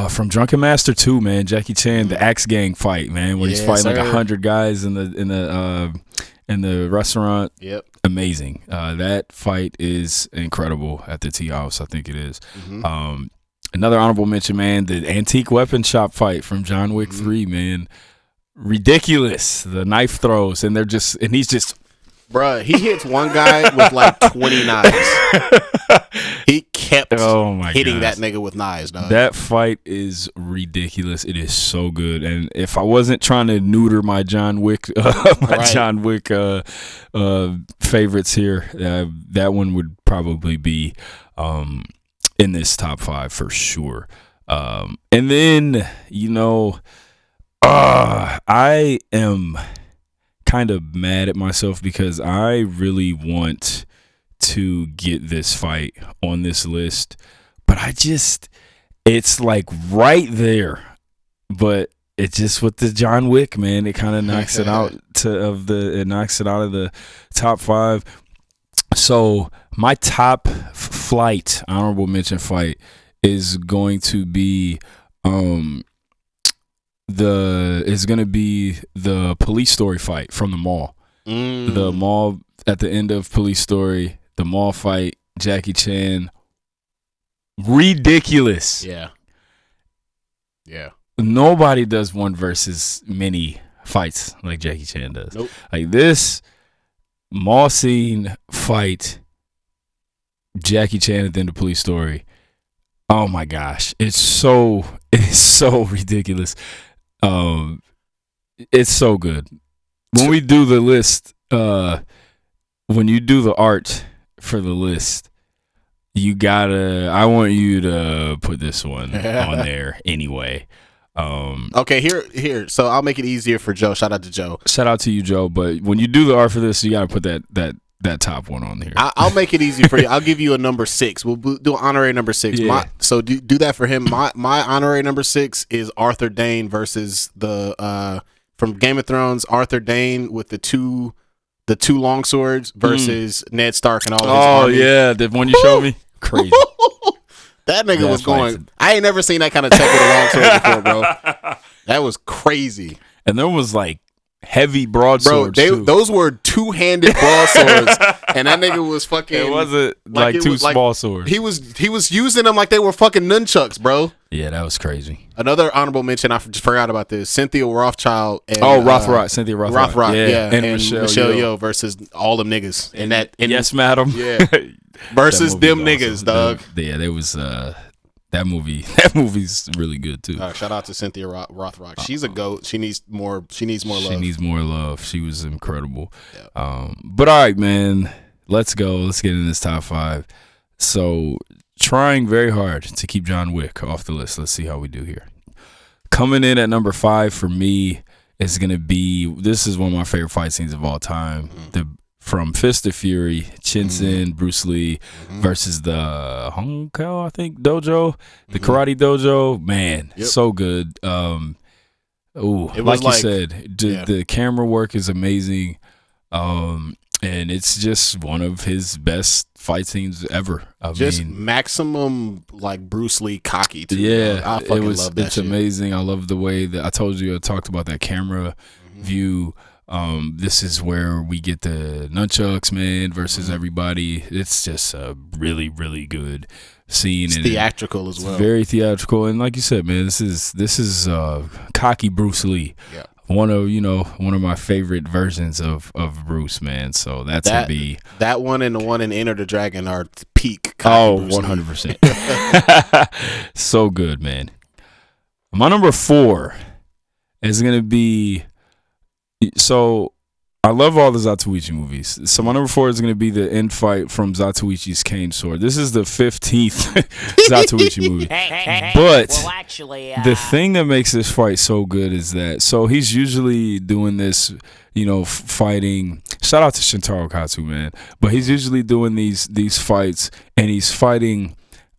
from Drunken Master 2, man, Jackie Chan, the Axe Gang fight, man, where he's fighting like 100 guys in the restaurant. Yep. Amazing. That fight is incredible at the Tea House, I think it is. Another honorable mention, man, the antique weapon shop fight from John Wick 3, man. Ridiculous. The knife throws, and he's just, bruh, he hits one guy with like 20 knives. He kept hitting that nigga with knives, dog. That fight is ridiculous. It is so good. And if I wasn't trying to neuter my John Wick, John Wick favorites here, that one would probably be in this top 5 for sure. And then, I am kind of mad at myself because I really want to get this fight on this list, but it's like right there, but it's just with the John Wick, man, it kind of knocks it out of the top 5. So my top flight honorable mention fight is going to be the Police Story fight from the mall. The mall at the end of Police Story, the mall fight, Jackie Chan. Ridiculous. Yeah. Nobody does one versus many fights like Jackie Chan does. Nope. Like this mall scene fight, Jackie Chan at the end of Police Story. Oh my gosh. It's so ridiculous. It's so good. When we do the list, when you do the art for the list, I want you to put this one on there anyway. Okay, here. So I'll make it easier for Joe. Shout out to Joe. Shout out to you, Joe. But when you do the art for this, you got to put that top one on here. I'll make it easy for you. I'll give you a number 6. We'll do an honorary number 6. Yeah. So do that for him. My honorary number 6 is Arthur Dane versus the from Game of Thrones, Arthur Dane with the two long swords versus Ned Stark and all his army. Yeah, the one you showed me. Crazy. That nigga was going. I ain't never seen that kind of tech with a long sword before, bro. That was crazy. And there was like heavy broadswords. Bro, those were 2-handed broadswords, and that nigga was fucking. It wasn't like two small swords. He was using them like they were fucking nunchucks, bro. Yeah, that was crazy. Another honorable mention, I just forgot about this. Cynthia Rothschild and Cynthia Rothrock. Yeah. And Michelle Yeoh versus all them niggas. Yes, madam. Yeah. Versus them niggas, dog. Yeah, there was that movie. That movie's really good too. Shout out to Cynthia Rothrock. She's a goat. She needs more love. She needs more love. She was incredible. Yeah. But all right, man. Let's go. Let's get in this top 5. So, trying very hard to keep John Wick off the list. Let's see how we do here. Coming in at number 5 for me is gonna be. This is one of my favorite fight scenes of all time. From Fist of Fury, Shinsen, Bruce Lee versus the Hong Kong, I think, dojo, the karate dojo. Man, so good. Like you said, the camera work is amazing. And it's just one of his best fight scenes ever. I mean, maximum like Bruce Lee cocky too. Yeah, I fucking love that it's shit. amazing. I love the way that I told you I talked about that camera view. This is where we get the nunchucks, man, versus everybody. It's just a really, really good scene. It's and theatrical as well. Very theatrical, and like you said, man, this is cocky Bruce Lee. Yeah. One of my favorite versions of Bruce, man. So that's gonna be that one and the one in Enter the Dragon are peak. 100%. So good, man. My number 4 is gonna be. So I love all the Zatoichi movies. So my number 4 is going to be the end fight from Zatoichi's Cane Sword. This is the 15th Zatoichi movie. But the thing that makes this fight so good is that, so he's usually doing this, fighting. Shout out to Shintaro Katsu, man. But he's usually doing these fights, and he's fighting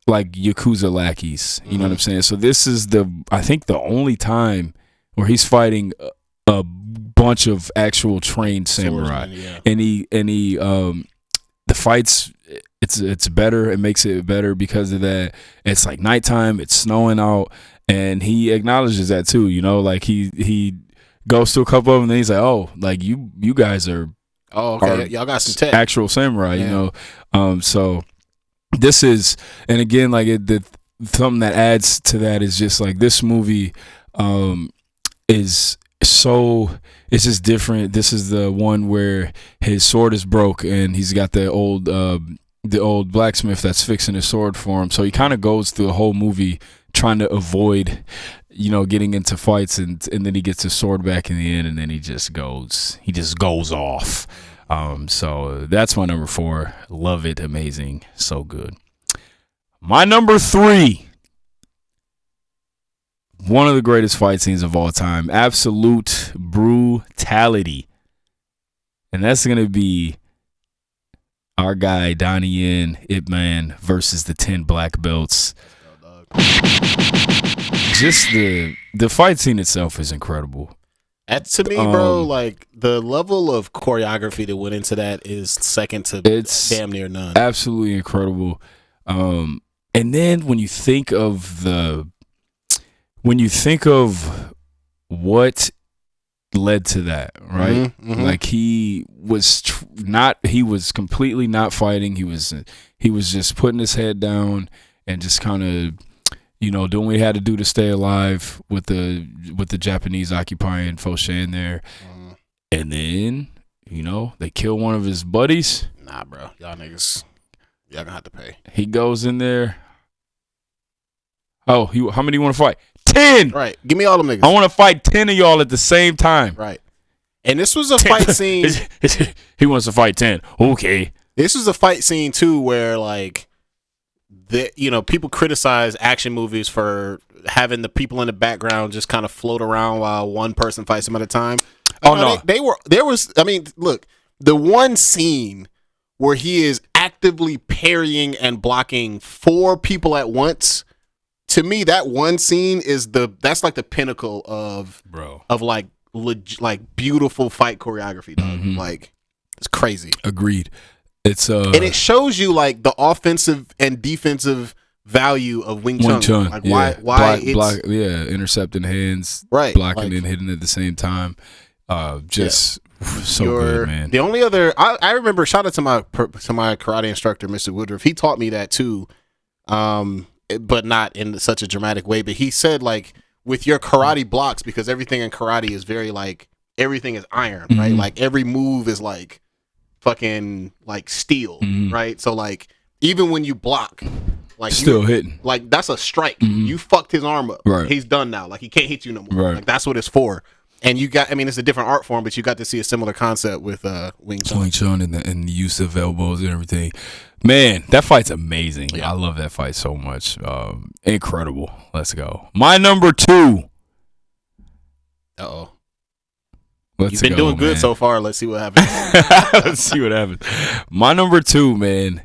like Yakuza lackeys. You know what I'm saying? So this is I think the only time where he's fighting a bunch of actual trained samurai. And he the fights, it's better. It makes it better because of that. It's like nighttime, it's snowing out, and he acknowledges that too, like he goes to a couple of them, and then he's like, oh, like you guys are y'all got some tech, actual samurai. So this is, and again, like something that adds to that is just like this movie is so, it's just different. This is the one where his sword is broke, and he's got the old blacksmith that's fixing his sword for him. So he kind of goes through the whole movie trying to avoid, getting into fights, and then he gets his sword back in the end, and then he just goes off. So that's my number 4. Love it, amazing, so good. My number 3. One of the greatest fight scenes of all time. Absolute brutality. And that's going to be our guy, Donnie Yen, Ip Man, versus the 10 black belts. Just the fight scene itself is incredible. To me, bro, like the level of choreography that went into that is second to damn near none. Absolutely incredible. And then when you think of what led to that, right? Like he was completely not fighting. He was just putting his head down and just kind of, doing what he had to do to stay alive with the Japanese occupying Foshan there. And then, they kill one of his buddies. Nah, bro. Y'all niggas, y'all gonna have to pay. He goes in there. Oh, how many do you want to fight? 10. Right. Give me all them niggas. I want to fight 10 of y'all at the same time. Right. And this was a fight scene. He wants to fight 10. Okay. This was a fight scene too where like people criticize action movies for having the people in the background just kind of float around while one person fights them at a time. No. Look, the one scene where he is actively parrying and blocking 4 people at once. To me, that one scene that's like the pinnacle of like beautiful fight choreography, dog. Like it's crazy. Agreed. It's and it shows you like the offensive and defensive value of Wing Chun. Like why intercepting hands, right, blocking and hitting at the same time. So good, man. The only other I remember, shout out to my karate instructor, Mr. Woodruff. He taught me that too. But not in such a dramatic way. But he said, like, with your karate blocks, because everything in karate is very, like, everything is iron, right? Like, every move is, like, fucking, like, steel, right? So, like, even when you block, like, still hitting. Like, that's a strike. You fucked his arm up. Right. He's done now. Like, he can't hit you no more. Right. Like, that's what it's for. And it's a different art form, but you got to see a similar concept with Wing Chun. Wing Chun and the use of elbows and everything. Man, that fight's amazing. Yeah. I love that fight so much. Incredible. Let's go. My number 2. Uh-oh. You've been doing good so far. Let's see what happens. Let's see what happens. My number 2, man.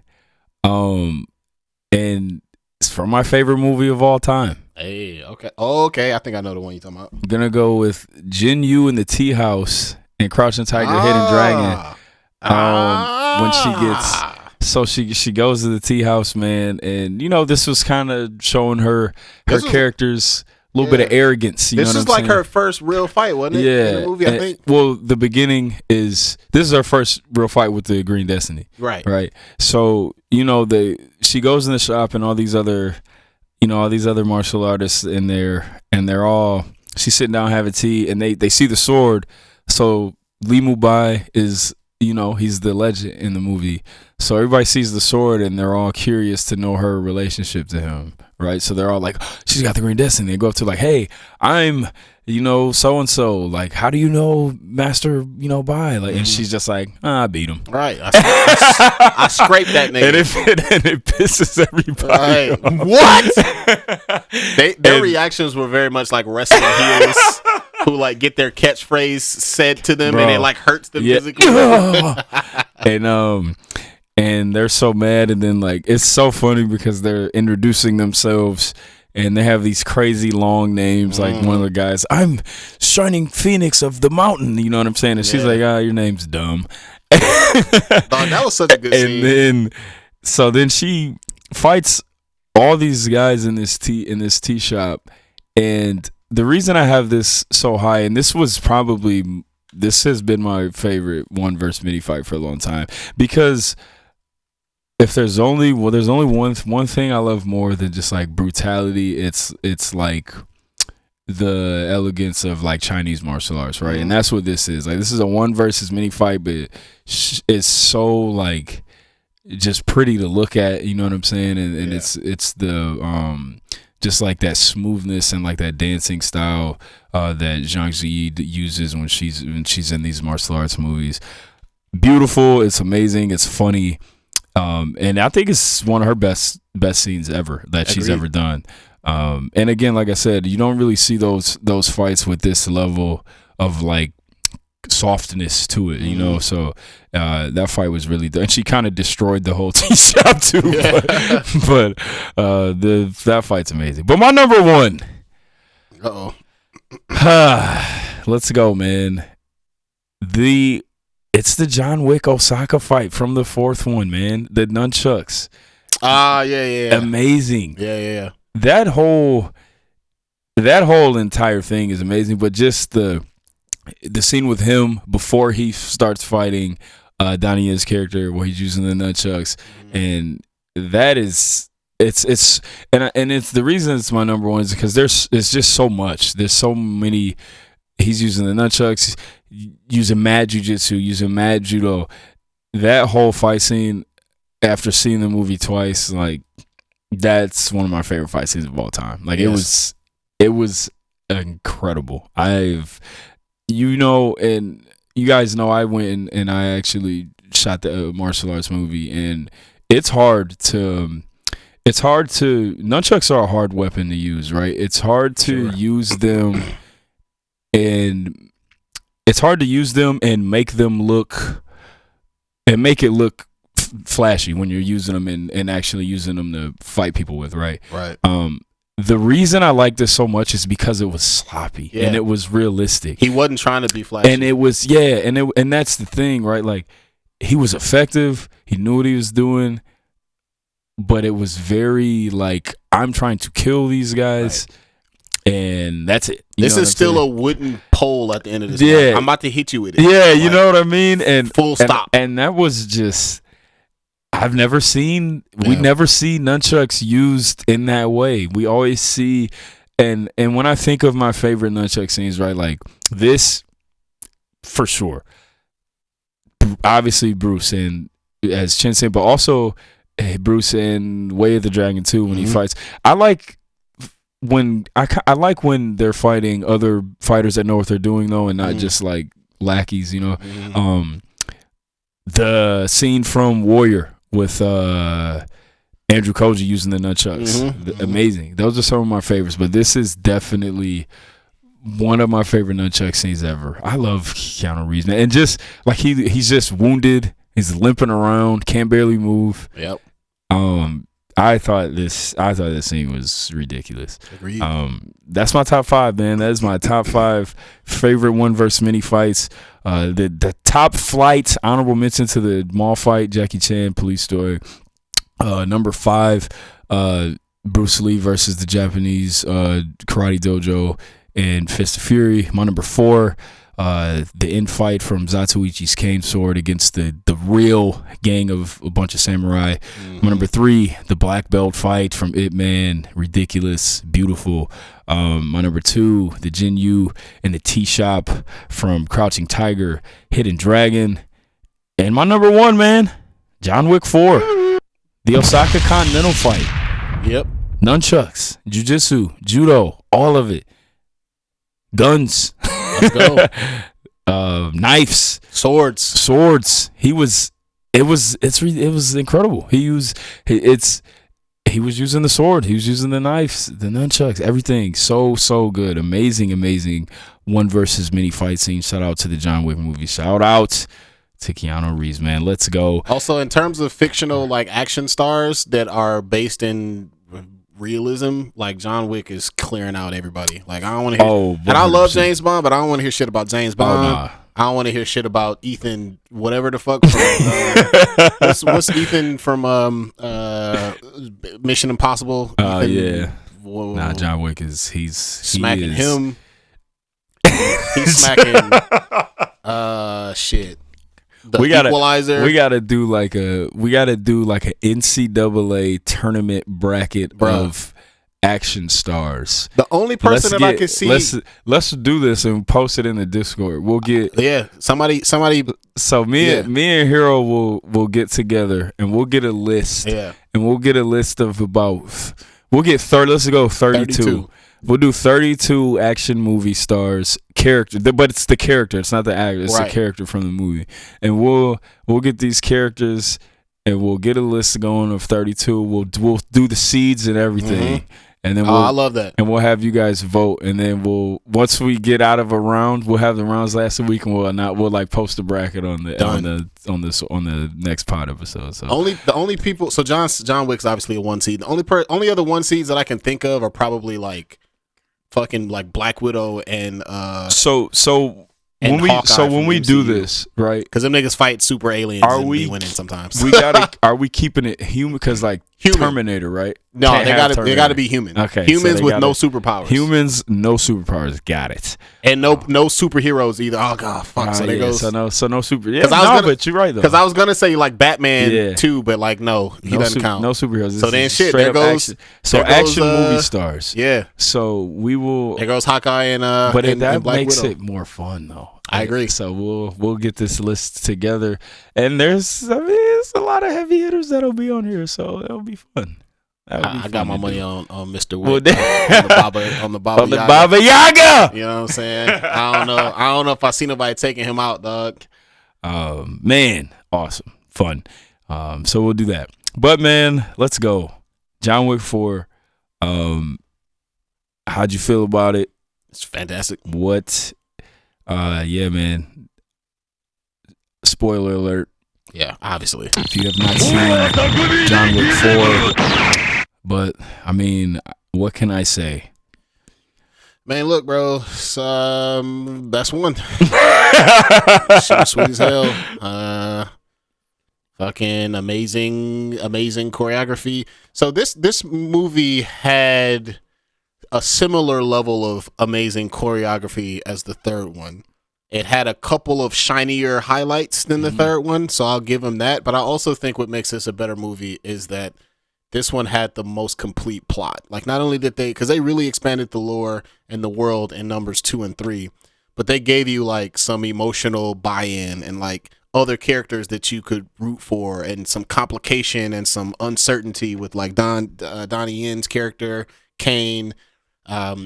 And it's from my favorite movie of all time. Hey, okay. I think I know the one you're talking about. I'm gonna go with Jin Yu in the Tea House and Crouching Tiger, Hidden Dragon. When she gets, so she goes to the tea house, man, and this was kind of showing her character's a little bit of arrogance. This is like her first real fight, wasn't it? Yeah, in the movie, I think. Well, the beginning this is her first real fight with the Green Destiny. Right. So she goes in the shop and all these other martial artists in there, and they're all she's sitting down having tea, and they see the sword. So Li Mubai is he's the legend in the movie. So everybody sees the sword and they're all curious to know her relationship to him, right? So they're all like, she's got the Green Destiny. They go up to like, hey, I'm, so-and-so. Like, how do you know Master, Bai? Like, and she's just like, I beat him. Right. I scraped that nigga. And it pisses everybody off. What? Their reactions were very much like wrestling heroes who like get their catchphrase said to them, and it like hurts them physically. And they're so mad, and then like it's so funny because they're introducing themselves and they have these crazy long names. Like one of the guys, I'm Shining Phoenix of the Mountain, you know what I'm saying? And she's like, your name's dumb. That was such a good scene. Then she fights all these guys in this tea shop, and the reason I have this so high, and this has been my favorite one versus many fight for a long time, because if there's only one thing I love more than just like brutality, it's like the elegance of like Chinese martial arts, right? And that's what this is. Like, this is a one versus many fight, but it's so like just pretty to look at, you know what I'm saying? And it's the just like that smoothness and like that dancing style that Zhang Ziyi uses when she's in these martial arts movies. Beautiful, it's amazing, it's funny, and I think it's one of her best scenes ever that she's ever done. And again, like I said, you don't really see those fights with this level of like softness to it, so that fight was really and she kind of destroyed the whole tea shop too. But that fight's amazing. But my number 1, let's go, man. It's the John Wick Osaka fight from the 4th one, man. The nunchucks. Yeah. Amazing. Yeah. That whole entire thing is amazing, but just the scene with him before he starts fighting Donnie Yen's character, where he's using the nunchucks, and that is it's the reason it's my number 1 is because it's just so much. There's so many. He's using the nunchucks, using mad jujitsu, using mad judo. That whole fight scene, after seeing the movie twice, like that's one of my favorite fight scenes of all time. Like it was incredible. And you guys know I went and I actually shot the martial arts movie, and it's hard to nunchucks are a hard weapon to use, right? It's hard to use them, and it's hard to use them and make it look flashy when you're using them and actually using them to fight people with, right? The reason I like this so much is because it was sloppy and it was realistic. He wasn't trying to be flashy, and it was and that's the thing, right? Like, he was effective. He knew what he was doing, but it was very like, I'm trying to kill these guys, and that's it. This is still a wooden pole at the end of this. Yeah, I'm about to hit you with it. Yeah, you know what I mean. And full stop. And that was just. We never see nunchucks used in that way. We always see, and when I think of my favorite nunchuck scenes, right, like this, for sure. Obviously, Bruce and as Chen said, but also Bruce and Way of the Dragon 2 when he fights. I like when they're fighting other fighters that know what they're doing though, and not just like lackeys, The scene from Warrior with Andrew Koji using the nunchucks, amazing. Those are some of my favorites, but this is definitely one of my favorite nunchuck scenes ever. I love Keanu Reeves, man. And just like he's just wounded. He's limping around, can't barely move. Yep. I thought this scene was ridiculous. Agreed. That's my top 5, man. That is my top 5 favorite one versus many fights. The top flight, honorable mention to the mall fight, Jackie Chan, Police Story. Number 5, Bruce Lee versus the Japanese Karate Dojo and Fist of Fury. My number 4, the infight from Zatoichi's cane sword against the real gang of a bunch of samurai. My number 3, the black belt fight from Ip Man, ridiculous, beautiful. My number 2, the Jin Yu and the tea shop from Crouching Tiger, Hidden Dragon. And my number 1, man, John Wick 4, the Osaka Continental fight. Yep. Nunchucks, jiu-jitsu, judo, all of it. Guns. Let's go. Knives, swords. It was incredible. He was using the sword. He was using the knives, the nunchucks, everything. So good. Amazing one versus many fight scene. Shout out to the John Wick movie. Shout out to Keanu Reeves, man. Let's go. Also, in terms of fictional like action stars that are based in realism, like John Wick is clearing out everybody. Like I don't want to hear, and I love James Bond, but I don't want to hear shit about James Bond. Nah. I don't want to hear shit about Ethan, whatever the fuck. What's Ethan from Mission Impossible? Yeah. Whoa. Nah, John Wick he's smacking him. He's smacking. Shit. The Equalizer. We gotta do like a NCAA tournament bracket of action stars. The only person I can see. Let's do this and post it in the Discord. We'll get somebody. So me and Hero will get together and we'll get a list. Yeah, and we'll get a list of let's go 32. We'll do 32 action movie stars, character, but it's the character. It's not the actor. It's the character from the movie. And we'll get these characters, and we'll get a list going of 32. We'll do the seeds and everything, and then I love that. And we'll have you guys vote, and then once we get out of a round, we'll have the rounds last week, and we'll like post a bracket on the next pod episode. So the only people. So John Wick's obviously a 1 seed. The only other 1 seeds that I can think of are probably like fucking like Black Widow and when we do this, right? Because them niggas fight super aliens and be winning sometimes. Are we keeping it human? Because like Terminator, right? No, they gotta be human. Okay, humans with no superpowers. Humans, no superpowers. Got it. And no superheroes either. Oh god, fuck. So there goes. So no super. Yeah, but you're right though. Because I was gonna say like Batman too, but like no, he doesn't count. No superheroes. So then shit, there goes. Action. So action movie stars. Yeah. So we will. There goes Hawkeye and but and that Black makes Widow. it more fun though. I agree. So we'll get this list together, and there's a lot of heavy hitters that'll be on here, so that'll be fun. I got my money on Mr. Wick, on the Baba Yaga. You know what I'm saying? I don't know if I see nobody taking him out, dog. Man, awesome, fun. So we'll do that. But man, let's go. John Wick 4. How'd you feel about it? It's fantastic. What? Yeah, man. Spoiler alert. Yeah, obviously. If you have not seen John Wick 4, but I mean, what can I say? Man, look, bro, it's, best one. Shit was sweet as hell. Fucking amazing choreography. So this movie had a similar level of amazing choreography as the third one. It had a couple of shinier highlights than the third one, so I'll give him that. But I also think what makes this a better movie is that this one had the most complete plot. Like, not only did because they really expanded the lore and the world in numbers 2 and 3, but they gave you like some emotional buy-in and like other characters that you could root for and some complication and some uncertainty with like Donnie Yen's character, Kane,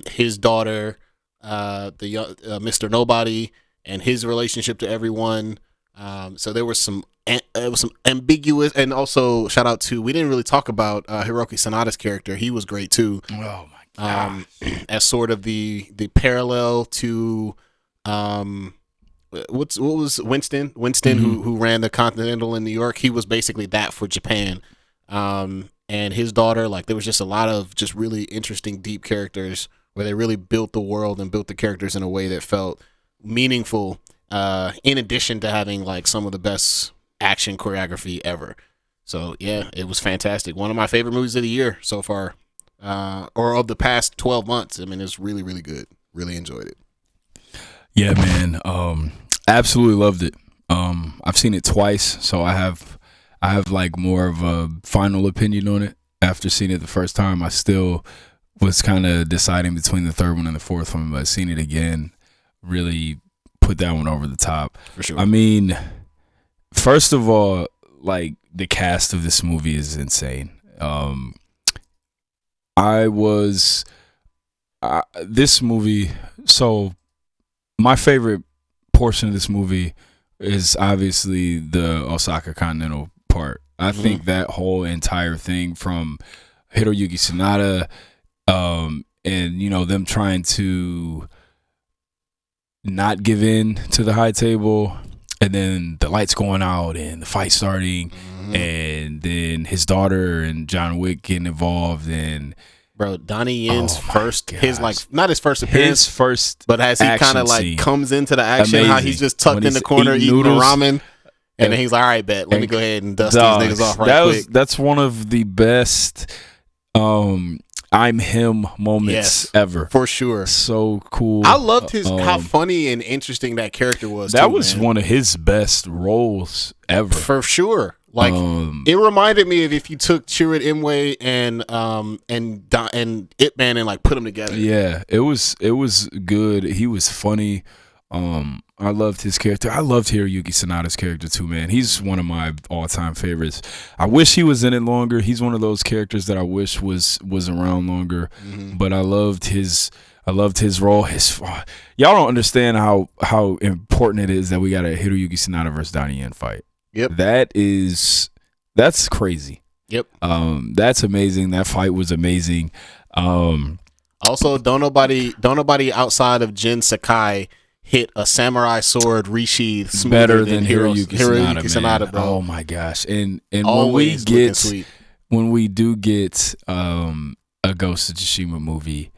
his daughter, Mr. Nobody, and his relationship to everyone. So there was some ambiguous, and also shout out to, we didn't really talk about Hiroki Sanada's character. He was great too. Oh my as sort of the parallel to what was Winston who ran the Continental in New York. He was basically that for Japan. And his daughter, like, there was just a lot of just really interesting, deep characters where they really built the world and built the characters in a way that felt meaningful, in addition to having like some of the best action choreography ever. So yeah, it was fantastic. One of my favorite movies of the year so far, or of the past 12 months. I mean, it's really, really good. Really enjoyed it. Yeah, man. Absolutely loved it. I've seen it twice, so I have like more of a final opinion on it. After seeing it the first time, I still was kind of deciding between the third one and the fourth one, but seeing it again really put that one over the top. For sure. I mean, first of all, like, the cast of this movie is insane. This movie, so my favorite portion of this movie is obviously the Osaka Continental part. I think that whole entire thing from Hiroyuki Sanada, and you know, them trying to not give in to the high table, and then the lights going out and the fight starting, and then his daughter and John Wick getting involved, and bro, Donnie Yen's his like, not his first appearance, but as he kind of like comes into the action, amazing. How he's just tucked in the corner eating ramen. And then he's like, all right, bet. Let me go ahead and dust these niggas off quick. That's one of the best I'm him moments ever. For sure. So cool. I loved how funny and interesting that character was. That was one of his best roles ever. For sure. Like, it reminded me of if you took Chirrut Imwe and Ip Man and like put them together. Yeah, it was good. He was funny. I loved his character. I loved Hiroyuki Sanada's character too, man. He's one of my all-time favorites. I wish he was in it longer. He's one of those characters that I wish was around longer. But I loved his role. Y'all don't understand how important it is that we got a Hiroyuki Sanada versus Donnie Yen fight. Yep. That's crazy. Yep. That's amazing. That fight was amazing. Also, don't nobody outside of Jin Sakai hit a samurai sword resheath better than Hiroyuki Sanada, bro. Oh my gosh. And always when we do get a Ghost of Tsushima movie,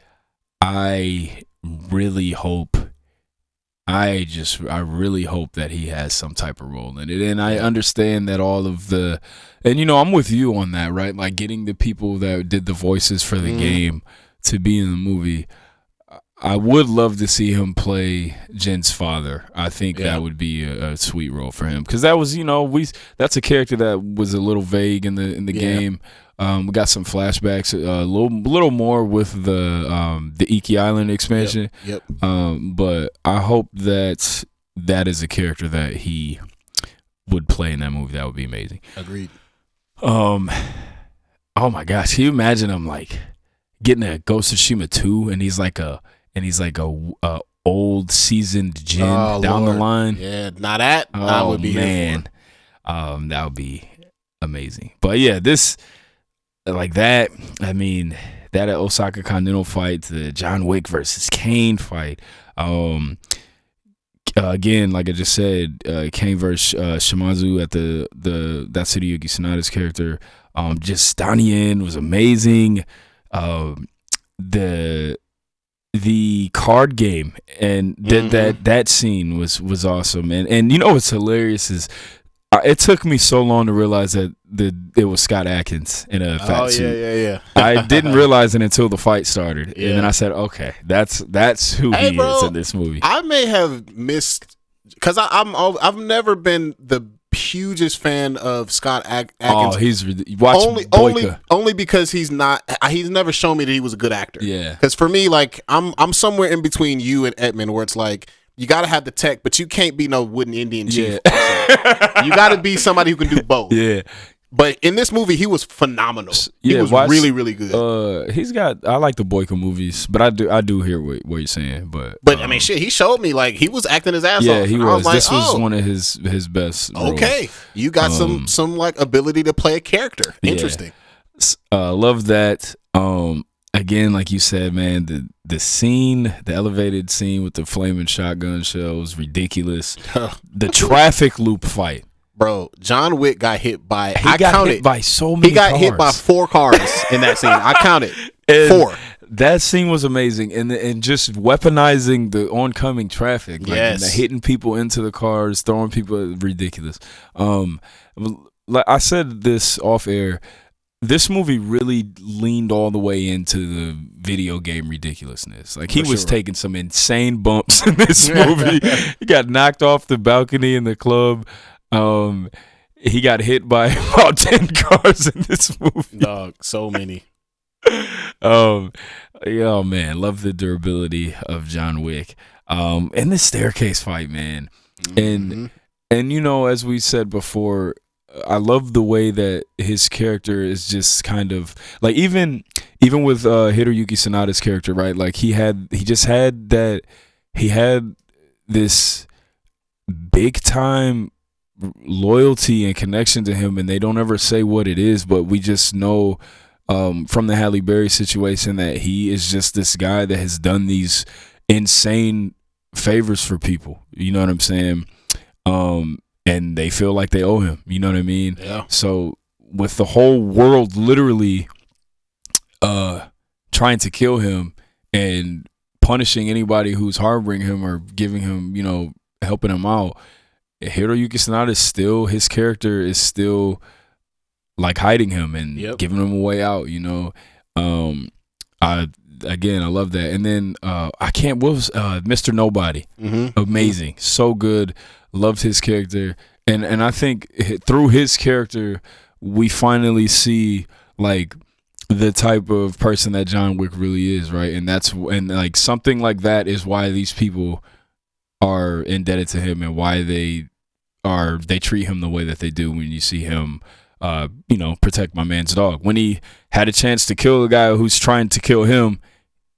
I really hope that he has some type of role in it. And I understand that and you know, I'm with you on that, right? Like, getting the people that did the voices for the game to be in the movie. I would love to see him play Jin's father. I think that would be a sweet role for him, because that was, you know, that's a character that was a little vague in the game. We got some flashbacks, a little more with the Iki Island expansion. Yep. But I hope that is a character that he would play in that movie. That would be amazing. Agreed. Oh my gosh, can you imagine him like getting a Ghost of Tsushima 2 and he's like a old seasoned Jin down the line? Yeah, that would be, man. That would be amazing. But yeah, this, like that, I mean, that Osaka Continental fight, the John Wick versus Kane fight. Again, like I just said, Kane versus Shimazu at that's Hiroyuki Sanada's character. Just Donnie Yen was amazing. The card game and that scene was awesome. And you know what's hilarious is it took me so long to realize that it was Scott Adkins in a fat suit. Yeah. I didn't realize it until the fight started, and then I said, "Okay, that's who he is in this movie." I may have missed, because I've never been the hugest fan of Scott Adkins. Oh, he's only because he's never shown me that he was a good actor. Yeah, because for me, like, I'm somewhere in between you and Edmund, where it's like, you got to have the tech, but you can't be no wooden Indian chief. Yeah. You got to be somebody who can do both. Yeah. But in this movie, he was phenomenal. He was really, really good. I like the Boyka movies, but I do hear what you're saying. But I mean, shit, he showed me, like, he was acting his ass off. Yeah, he was. I was like, this was one of his best roles. Okay, you got some like ability to play a character. Interesting. Love that. again, like you said, man, the scene, the elevated scene with the flaming shotgun shells, ridiculous. The traffic loop fight. Bro, John Wick got hit by. He got hit by so many. He got cars. hit by 4 cars in that scene. I counted And 4. That scene was amazing, and just weaponizing the oncoming traffic, like Yes. hitting people into the cars, throwing people, ridiculous. Like I said this off air, this movie really leaned all the way into the video game ridiculousness. Like he was taking some insane bumps in this movie. He got knocked off the balcony in the club. He got hit by about 10 cars in this movie. Dog, so many. Oh man, love the durability of John Wick. And the staircase fight, man. And you know, as we said before, I love the way that his character is just kind of like even with Hiroyuki Sanada's character, right? Like he had this big time loyalty and connection to him, and they don't ever say what it is, but we just know from the Halle Berry situation that he is just this guy that has done these insane favors for people. You know what I'm saying? And they feel like they owe him. You know what I mean? Yeah. So with the whole world literally trying to kill him and punishing anybody who's harboring him or giving him, you know, helping him out, Hiroyuki Sanada is still, his character is still like hiding him and giving him a way out, you know. I love that. And then Mr. Nobody. Amazing. So good. Loved his character. And I think through his character we finally see like the type of person that John Wick really is, right? And like something like that is why these people are indebted to him and why they treat him the way that they do when you see him protect my man's dog. When he had a chance to kill the guy who's trying to kill him,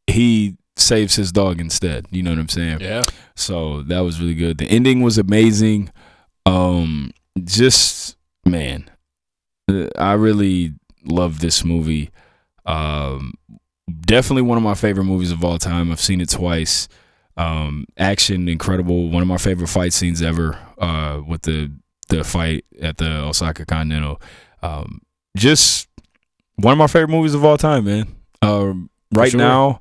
he saves his dog instead. You know what I'm saying? Yeah. So that was really good. The ending was amazing. Just man, I really love this movie. Definitely one of my favorite movies of all time. I've seen it twice. Action incredible. One of my favorite fight scenes ever. With the fight at the Osaka Continental. Just one of my favorite movies of all time, man. Right now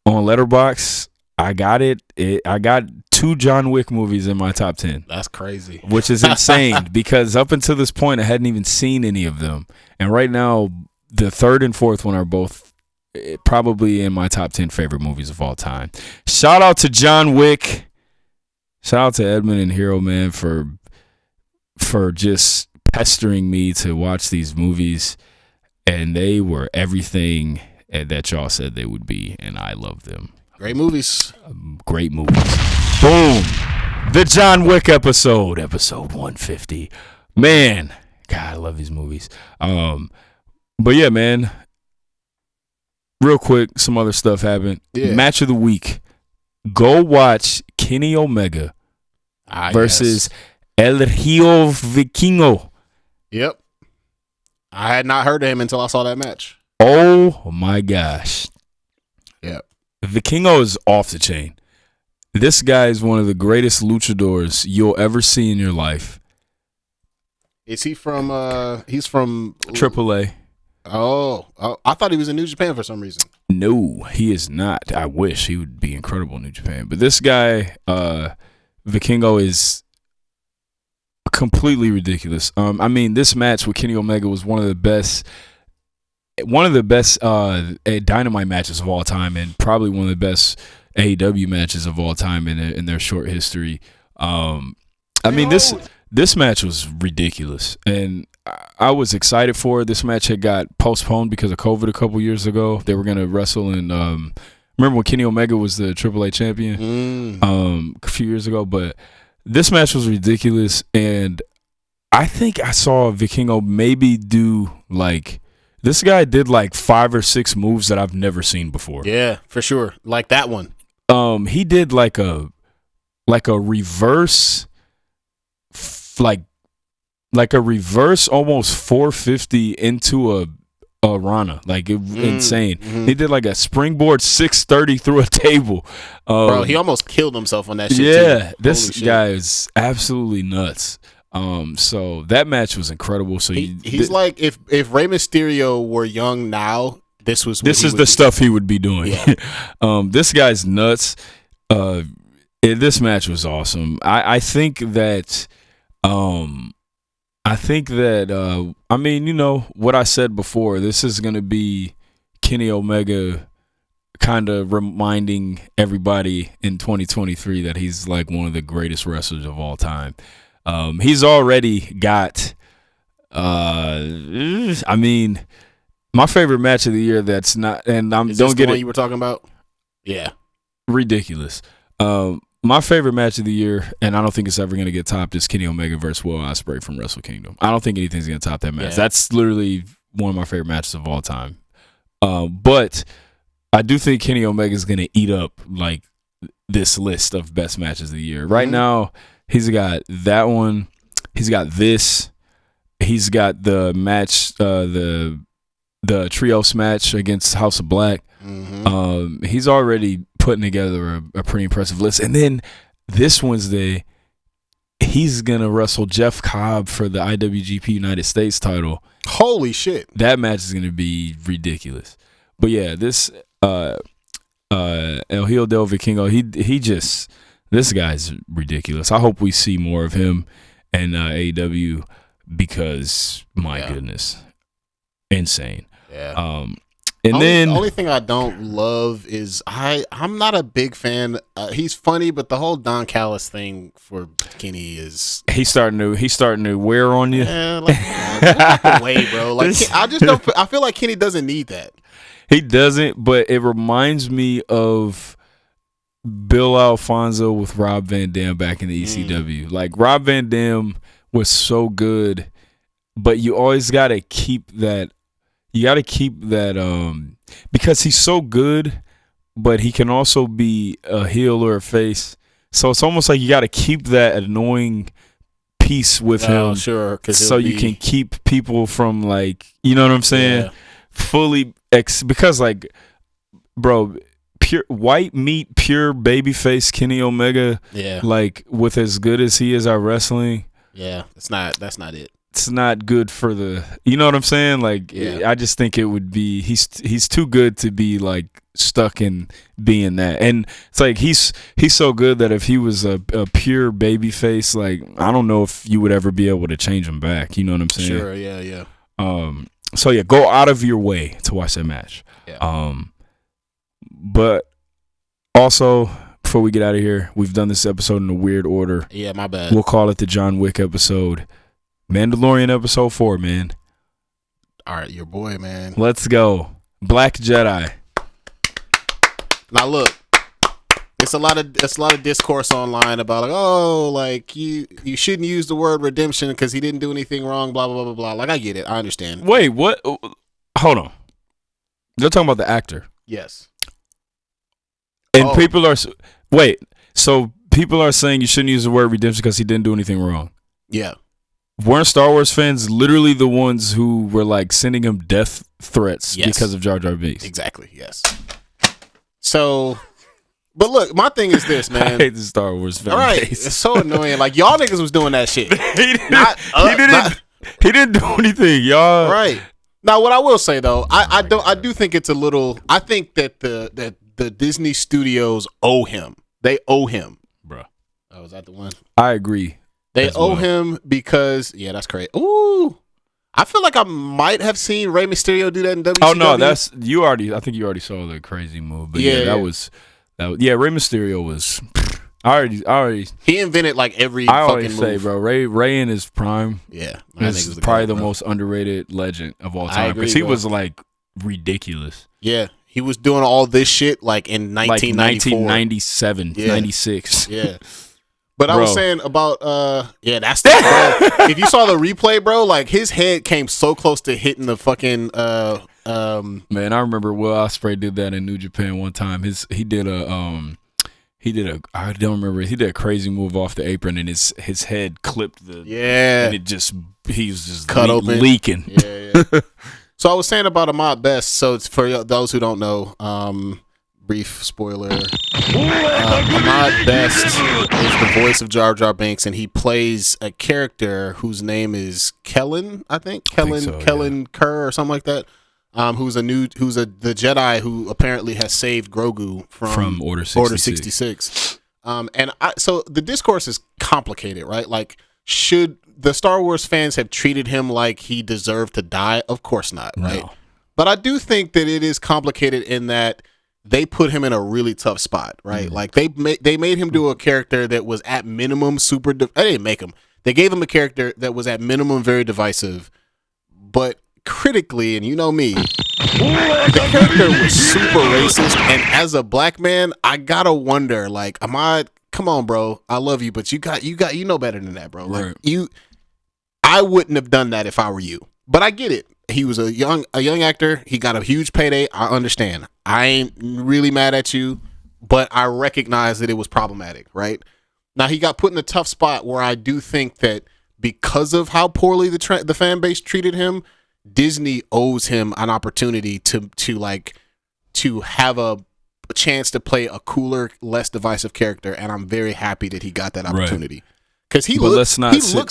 on Letterboxd, I got it. I got 2 John Wick movies in my top 10. That's crazy. Which is insane because up until this point, I hadn't even seen any of them. And right now, the 3rd and 4th one are both probably in my top 10 favorite movies of all time. Shout out to John Wick. Shout out to Edmund and Hero, man, for just pestering me to watch these movies. And they were everything that y'all said they would be, and I love them. Great movies. Great movies. Boom. The John Wick episode 150. Man, God, I love these movies. But yeah, man. Real quick, some other stuff happened. Yeah. Match of the week. Go watch Kenny Omega versus El Rio Vikingo. Yep. I had not heard of him until I saw that match. Oh my gosh. Yep. Vikingo is off the chain. This guy is one of the greatest luchadors you'll ever see in your life. Is he from he's from AAA. Oh, I thought he was in New Japan for some reason. No, he is not. I wish he would be incredible in New Japan. But this guy, Vikingo, is completely ridiculous. I mean, this match with Kenny Omega was one of the best Dynamite matches of all time, and probably one of the best AEW matches of all time in their short history. I mean, this match was ridiculous, and I was excited for it. This match had got postponed because of COVID a couple years ago. They were going to wrestle in remember when Kenny Omega was the AAA champion a few years ago, but this match was ridiculous, and I think I saw Vikingo maybe do like this guy did like 5 or 6 moves that I've never seen before. Yeah, for sure. Like that one. He did like a reverse like a reverse almost 450 into Rana, like insane. He did like a springboard 630 through a table. Bro, he almost killed himself on that shit. Yeah, too. this guy is absolutely nuts. So that match was incredible. So he's like if Rey Mysterio were young now, this is the stuff he would be doing. Yeah. This guy's nuts. This match was awesome. I think that. I mean, you know what I said before. This is gonna be Kenny Omega kind of reminding everybody in 2023 that he's like one of the greatest wrestlers of all time. He's already got. I mean, my favorite match of the year. That's not, and Is this the one you were talking about? Yeah, ridiculous. My favorite match of the year, and I don't think it's ever going to get topped, is Kenny Omega versus Will Ospreay from Wrestle Kingdom. I don't think anything's going to top that match. Yeah. That's literally one of my favorite matches of all time. But I do think Kenny Omega is going to eat up like this list of best matches of the year. Right now, he's got that one. He's got this. He's got the match, the trios match against House of Black. He's already putting together a pretty impressive list. And then this Wednesday, he's going to wrestle Jeff Cobb for the IWGP United States title. Holy shit. That match is going to be ridiculous. But yeah, this El Hijo del Vikingo, he just, this guy's ridiculous. I hope we see more of him in AEW because, my goodness, insane. Yeah. And then the only thing I don't love is I'm not a big fan. He's funny, but the whole Don Callis thing for Kenny is he's starting to wear on you. Like, get out the way, bro. Like I just don't. I feel like Kenny doesn't need that. He doesn't, but it reminds me of Bill Alfonso with Rob Van Dam back in the ECW. Like Rob Van Dam was so good, but you always got to keep that. You got to keep that because he's so good, but he can also be a heel or a face. So it's almost like you got to keep that annoying piece with him, sure, so you can keep people from like, you know what I'm saying, fully because like, bro, pure white meat, pure babyface Kenny Omega, like with as good as he is at wrestling, that's not it. It's not good for the, you know what I'm saying? Like, I just think it would be, he's too good to be like stuck in being that. And it's like, he's so good that if he was a pure baby face, like, I don't know if you would ever be able to change him back. You know what I'm saying? Sure. Yeah. So yeah, go out of your way to watch that match. Yeah. But also, before we get out of here, we've done this episode in a weird order. Yeah, my bad. We'll call it the John Wick episode. Mandalorian episode 4, man. All right, your boy, man. Let's go. Black Jedi. Now look, it's a lot of discourse online about like you shouldn't use the word redemption because he didn't do anything wrong, blah blah blah blah blah. Like I get it, I understand. Wait, what? Hold on. They're talking about the actor. Yes. And people are so people are saying you shouldn't use the word redemption because he didn't do anything wrong. Yeah. Weren't Star Wars fans literally the ones who were like sending him death threats because of Jar Jar Binks? Exactly. Yes. So, but look, my thing is this, man. I hate the Star Wars fan base. It's so annoying. Like y'all niggas was doing that shit. He didn't do anything, y'all. Right. Now, what I will say though, I do think it's a little. I think that the Disney studios owe him. They owe him, bro. Oh, is that the one? I agree. They owe him because that's crazy. Ooh, I feel like I might have seen Rey Mysterio do that in WCW. Oh no, that's you already. I think you already saw the crazy move. But that was. Yeah, Rey Mysterio was. I already. He invented like every. I always fucking say, bro, Ray in his prime. Yeah, this is probably the most underrated legend of all time because he was like ridiculous. Yeah, he was doing all this shit like in 1997, 96. Yeah. But I was saying about that's the bro. If you saw the replay, bro, like his head came so close to hitting the fucking man, I remember Will Ospreay did that in New Japan one time. He did a crazy move off the apron and his head clipped and he was just cut open, leaking. Yeah. So I was saying about Ahmad Best. So it's for those who don't know, brief spoiler. Ahmad Best is the voice of Jar Jar Binks, and he plays a character whose name is Kellen. I think Kellen Kerr or something like that. Who's the Jedi who apparently has saved Grogu from Order 66. Order 66. So the discourse is complicated, right? Like, should the Star Wars fans have treated him like he deserved to die? Of course not, right? No. But I do think that it is complicated in that they put him in a really tough spot, right? Like they made him do a character that was at minimum super. They didn't make him. They gave him a character that was at minimum very divisive, but critically, and you know me, the character was super racist. And as a black man, I gotta wonder, like, Ahmad, come on, bro, I love you, but you know better than that, bro. Like I wouldn't have done that if I were you. But I get it. He was a young actor. He got a huge payday. I understand. I ain't really mad at you, but I recognize that it was problematic, right? Now, he got put in a tough spot where I do think that because of how poorly the fan base treated him, Disney owes him an opportunity to have a chance to play a cooler, less divisive character, and I'm very happy that he got that opportunity. Because he looks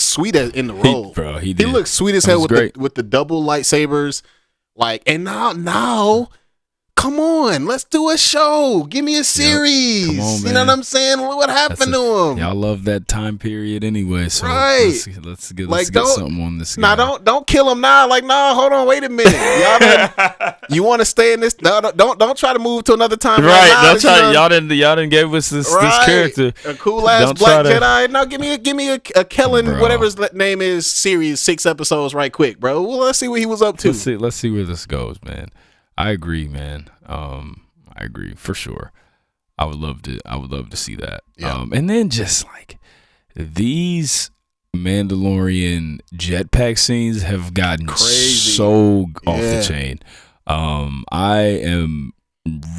sweet in the role. He looks sweet as hell with the double lightsabers. Like, and now, come on, let's do a show. Give me a series. Come on, man. You know what I'm saying? What happened to him? Y'all love that time period anyway, so right. let's get something on this guy. Nah, don't kill him now. Like, nah, hold on, wait a minute. You want to stay in this? No, don't try to move to another time. Right? Don't try. Y'all didn't give us this character, a cool ass black Jedi. No, give me a Kellen, whatever his name is, series, 6 episodes, right quick, bro. Well, let's see what he was up to. Let's see where this goes, man. I agree, man. I agree for sure. I would love to see that. Yeah. And then just like these Mandalorian jetpack scenes have gotten crazy, so off the chain. I am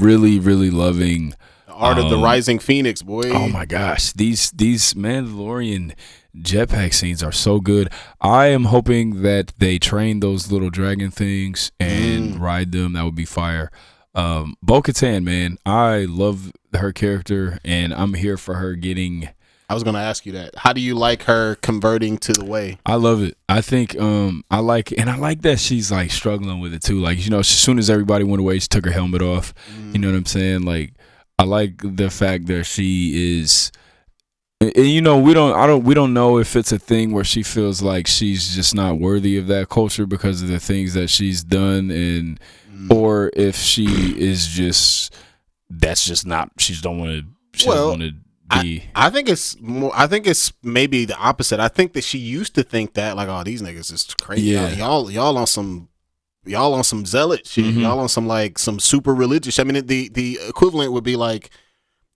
really, really loving the art of the Rising Phoenix, boy. Oh my gosh, these Mandalorian jetpack scenes are so good. I am hoping that they train those little dragon things and ride them. That would be fire. Bo-Katan, man, I love her character, and I'm here for her getting. I was gonna ask you that. How do you like her converting to the way? I love it. I think I like that she's like struggling with it too. Like, you know, as soon as everybody went away, she took her helmet off. You know what I'm saying? Like, I like the fact that she is. You know, we don't know if it's a thing where she feels like she's just not worthy of that culture because of the things that she's done, and or if she is just that's just not she don't want to be. I think it's more. I think it's maybe the opposite. I think that she used to think that, like, oh, these niggas is crazy. Yeah. Y'all on some zealot shit. Y'all on some super religious. I mean, the equivalent would be like,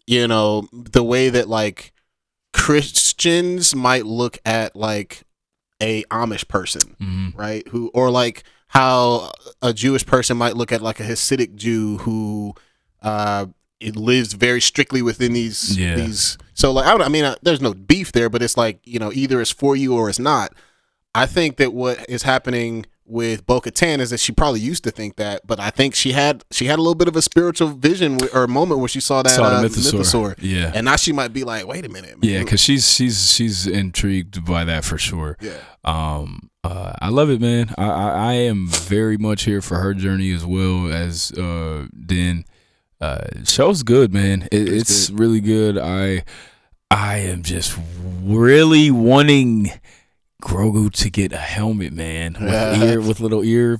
you know, the way that like Christians might look at like a Amish person, right? Who, or like how a Jewish person might look at like a Hasidic Jew who it lives very strictly within these. So like, I mean, there's no beef there, but it's like, you know, either it's for you or it's not. I think that what is happening with Bo-Katan is that she probably used to think that, but I think she had a little bit of a spiritual vision or a moment where she saw that mythosaur. Yeah, and now she might be like, wait a minute, man. Yeah, because she's intrigued by that for sure. Yeah. I love it, man. I am very much here for her journey as well as Din. Show's good, man. It's good. Really good. I am just really wanting Grogu to get a helmet, man, with little ear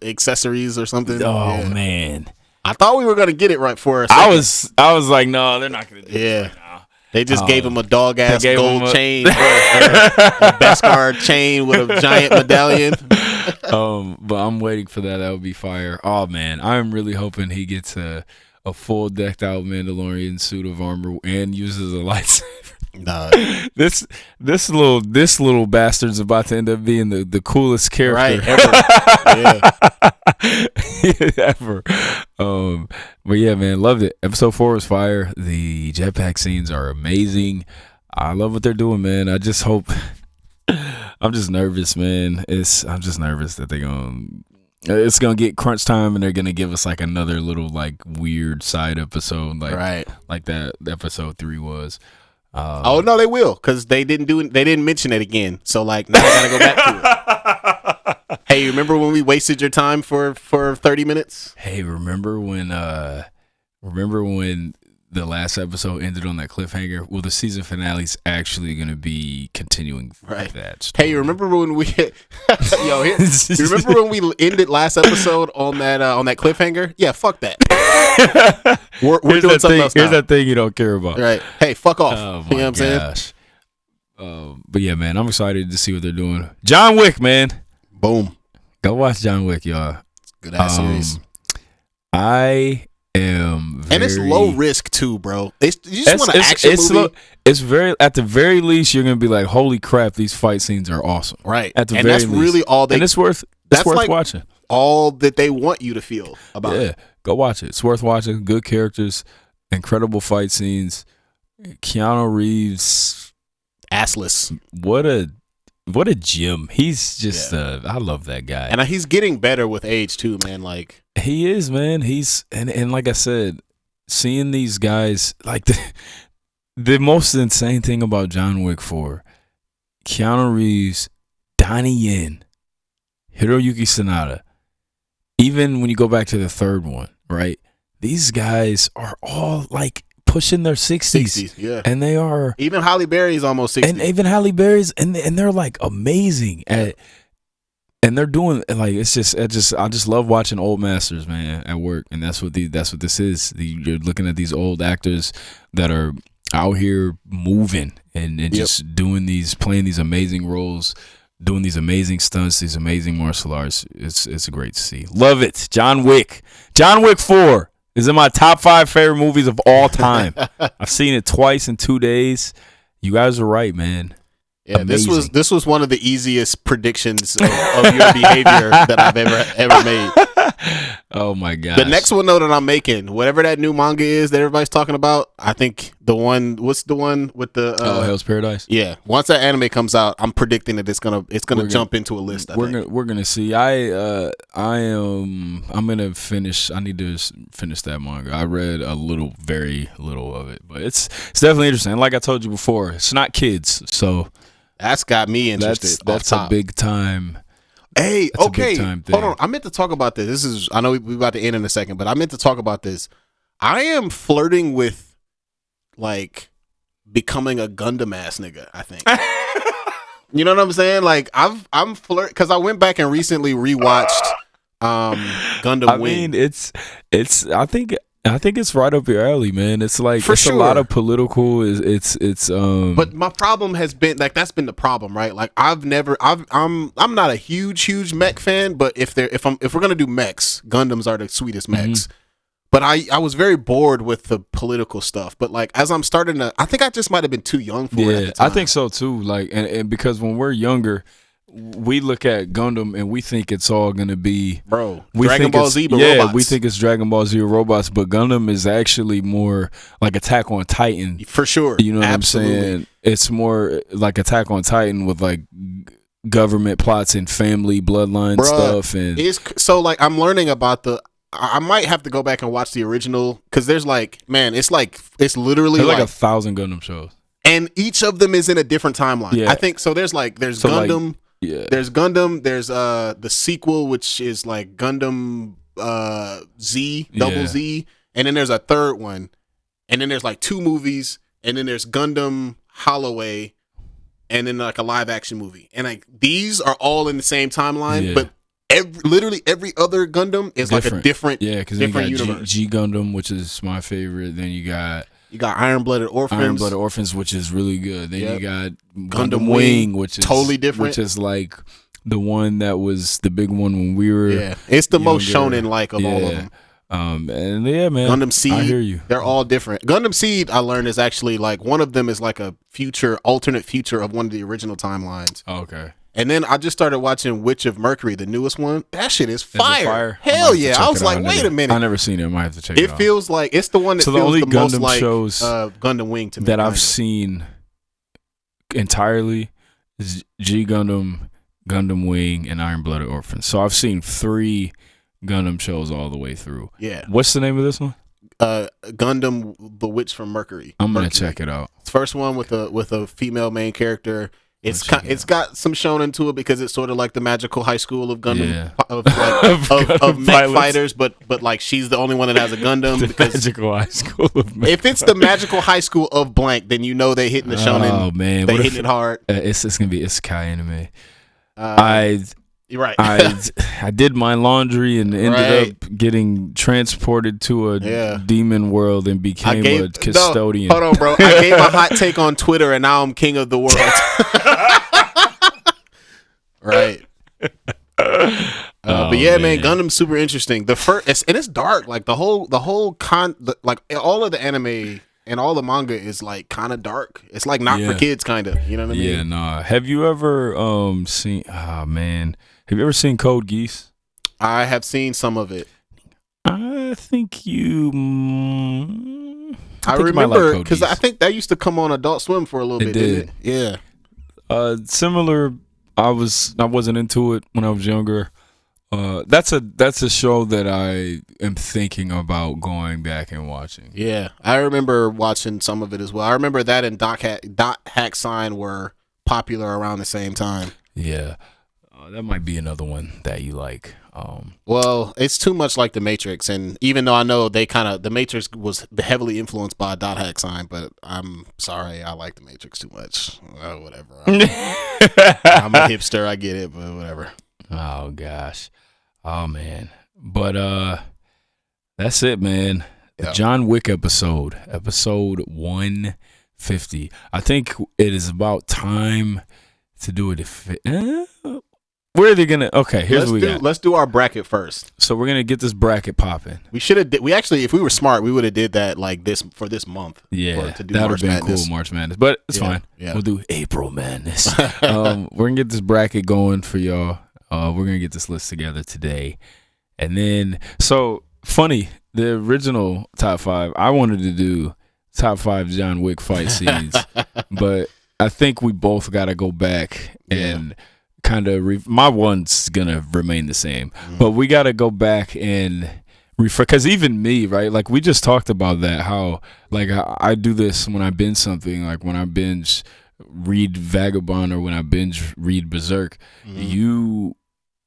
accessories or something. Oh man, I thought we were gonna get it right for us. I was like, no, they're not gonna do it right now. They just gave him a dog ass gold chain, a Beskar chain with a giant medallion. But I'm waiting for that. That would be fire. Oh man, I'm really hoping he gets a full decked out Mandalorian suit of armor and uses a lightsaber. Nah. This little bastard's about to end up being the coolest character ever. But yeah, man, loved it. Episode 4 was fire. The jetpack scenes are amazing. I love what they're doing, man. I just hope I'm just nervous, man. I'm just nervous that it's gonna get crunch time and they're gonna give us like another little like weird side episode, like that episode 3 was. Oh no, they will, because they didn't mention it again. So like now I gotta go back to it. Hey, remember when we wasted your time for 30 minutes? Hey, remember when the last episode ended on that cliffhanger? Well, the season finale's actually gonna be continuing that story. Hey, remember when we remember when we ended last episode on that cliffhanger? Yeah, fuck that. We're doing something else now. Here's that thing you don't care about. Right. Hey, fuck off. Oh, you know what I'm saying? But yeah, man, I'm excited to see what they're doing. John Wick, man. Boom. Go watch John Wick, y'all. Good ass series. I am very... And it's low risk too, bro. You just want an action movie. It's very, at the very least, you're gonna be like, holy crap, these fight scenes are awesome. Right. At the and very that's least. really all they... And it's worth like watching. All that they want you to feel about it. Go watch it. It's worth watching. Good characters, incredible fight scenes. Keanu Reeves, assless. What a gem. He's just I love that guy. And he's getting better with age too, man. Like he is, man. He's and like I said, seeing these guys, like the most insane thing about John Wick 4, Keanu Reeves, Donnie Yen, Hiroyuki Sanada. Even when you go back to the third one, right? These guys are all like pushing their 60s. Yeah. And they are... Even Halle Berry's almost 60. And even Halle Berry's, and they're like amazing at... And they're doing, like, I just love watching old masters, man, at work. And that's what this is. You're looking at these old actors that are out here moving and just playing these amazing roles, doing these amazing stunts, these amazing martial arts. It's great to see. Love it. John Wick 4 is in my top 5 favorite movies of all time. I've seen it twice in 2 days. You guys are right, man. Yeah, amazing. This was one of the easiest predictions of your behavior that I've ever made. Oh my god! The next one though that I'm making, whatever that new manga is that everybody's talking about, I think what's the one with the Hell's Paradise? Yeah, once that anime comes out, I'm predicting that it's gonna jump into a list. We're gonna see. I'm gonna finish. I need to finish that manga. I read very little of it, but it's definitely interesting. And like I told you before, it's not kids, so. That's got me interested. That's a big time. Hey, okay. Hold on. I meant to talk about this. I know we're about to end in a second, but I meant to talk about this. I am flirting with like becoming a Gundam ass nigga, I think. You know what I'm saying? Like I'm flirt because I went back and recently rewatched Gundam Wing. I mean, I think it's right up your alley, man. It's like For sure. A lot of political. It's But my problem has been like that's been the problem, right? Like I'm not a huge mech fan, but if we're gonna do mechs, Gundams are the sweetest mechs. Mm-hmm. But I was very bored with the political stuff. But like as I'm starting to, I think I just might have been too young for it. At the time. I think so too. Like and because when we're younger, we look at Gundam and we think it's all gonna be Dragon Ball Z robots. We think it's Dragon Ball Z robots, but Gundam is actually more like Attack on Titan for sure. You know what I'm saying? It's more like Attack on Titan with like government plots and family bloodline stuff, and it's so like I'm learning about I might have to go back and watch the original because there's like it's literally like 1,000 Gundam shows, and each of them is in a different timeline. Yeah. I think so. There's Gundam. Like, yeah. There's Gundam. There's the sequel, which is like Gundam Z, Double Z, and then there's a third one, and then there's like 2 movies, and then there's Gundam Holloway, and then like a live action movie, and like these are all in the same timeline, but literally every other Gundam is like a different different universe. G Gundam, which is my favorite. Then you got Iron Blooded Orphans, which is really good. Then you got Gundam Wing, which is totally different. Which is like the one that was the big one when we were. Yeah, it's the most shonen like of all of them. And yeah, man, Gundam Seed. I hear you. They're all different. Gundam Seed, I learned, is actually like one of them is like a alternate future of one of the original timelines. Oh, okay. And then I just started watching Witch of Mercury, the newest one. That shit is fire. Hell yeah. I was like, wait a minute. I never seen it. I might have to check it out. It feels like it's the one that feels the most like Gundam Wing to me. That I've seen entirely G Gundam, Gundam Wing, and Iron Blooded Orphans. So I've seen 3 Gundam shows all the way through. Yeah. What's the name of this one? Gundam The Witch from Mercury. I'm gonna check it out. It's first one with a female main character. It's got some shonen to it because it's sort of like the magical high school of Gundam of mech fighters, but like she's the only one that has a Gundam. The because magical high school of mech. If it's the magical high school of blank, then you know they hitting the shonen. Oh man, they hitting it hard. It's gonna be isekai anime. You're right. I did my laundry and ended up getting transported to a demon world and became a custodian. No, hold on, bro. I gave a hot take on Twitter and now I'm king of the world. Right. But yeah, man, Gundam's super interesting. The first, and it's dark. Like all of the anime and all the manga is like kind of dark. It's like not for kids, kind of. You know what I mean? Yeah, nah. Have you ever seen? Oh man, have you ever seen Code Geass? I have seen some of it. I think you. I remember because I think that used to come on Adult Swim for a little bit. Didn't it? Yeah. Similar. I wasn't into it when I was younger. That's a show that I am thinking about going back and watching. Yeah, I remember watching some of it as well. I remember that and Dot Hack Sign were popular around the same time. Yeah, that might be another one that you like. Well, it's too much like The Matrix, and even though I know The Matrix was heavily influenced by Dot Hack Sign, but I'm sorry, I like The Matrix too much. Whatever. I'm a hipster, I get it, but whatever. Oh gosh. Oh man. But that's it, man. The John Wick episode 150. I think it is about time to do it. Where are they gonna? Okay, here's what we got. Let's do our bracket first. So we're gonna get this bracket popping. We should have. We actually, if we were smart, we would have did that like this for this month. Yeah, that would have been cool, March Madness. But it's fine. Yeah. We'll do April Madness. We're gonna get this bracket going for y'all. We're gonna get this list together today, and then funny. The original top 5, I wanted to do top 5 John Wick fight scenes, but I think we both gotta go back and. Kind of my one's gonna remain the same, but we gotta go back and refer, because even me, right, like we just talked about that, how like I do this when I binge something, like when I binge read Vagabond or when I binge read Berserk. You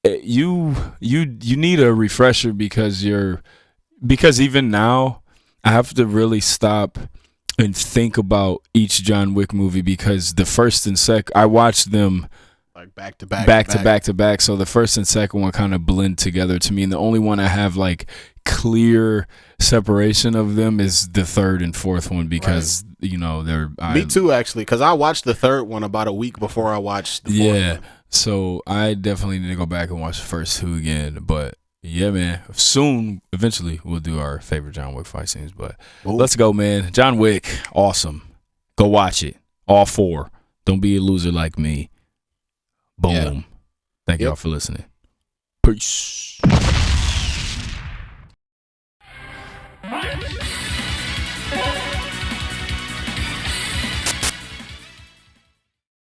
need a refresher because even now I have to really stop and think about each John Wick movie, because the first and second I watched them like back to back. So the first and second one kind of blend together to me, and the only one I have like clear separation of them is the third and fourth one, because they're me too, actually, because I watched the third one about a week before I watched the fourth one. So I definitely need to go back and watch the first 2 again. But yeah, man, eventually we'll do our favorite John Wick fight scenes. But let's go, man. John Wick, awesome. Go watch it, all 4. Don't be a loser like me. Boom. Thank y'all for listening. Peace.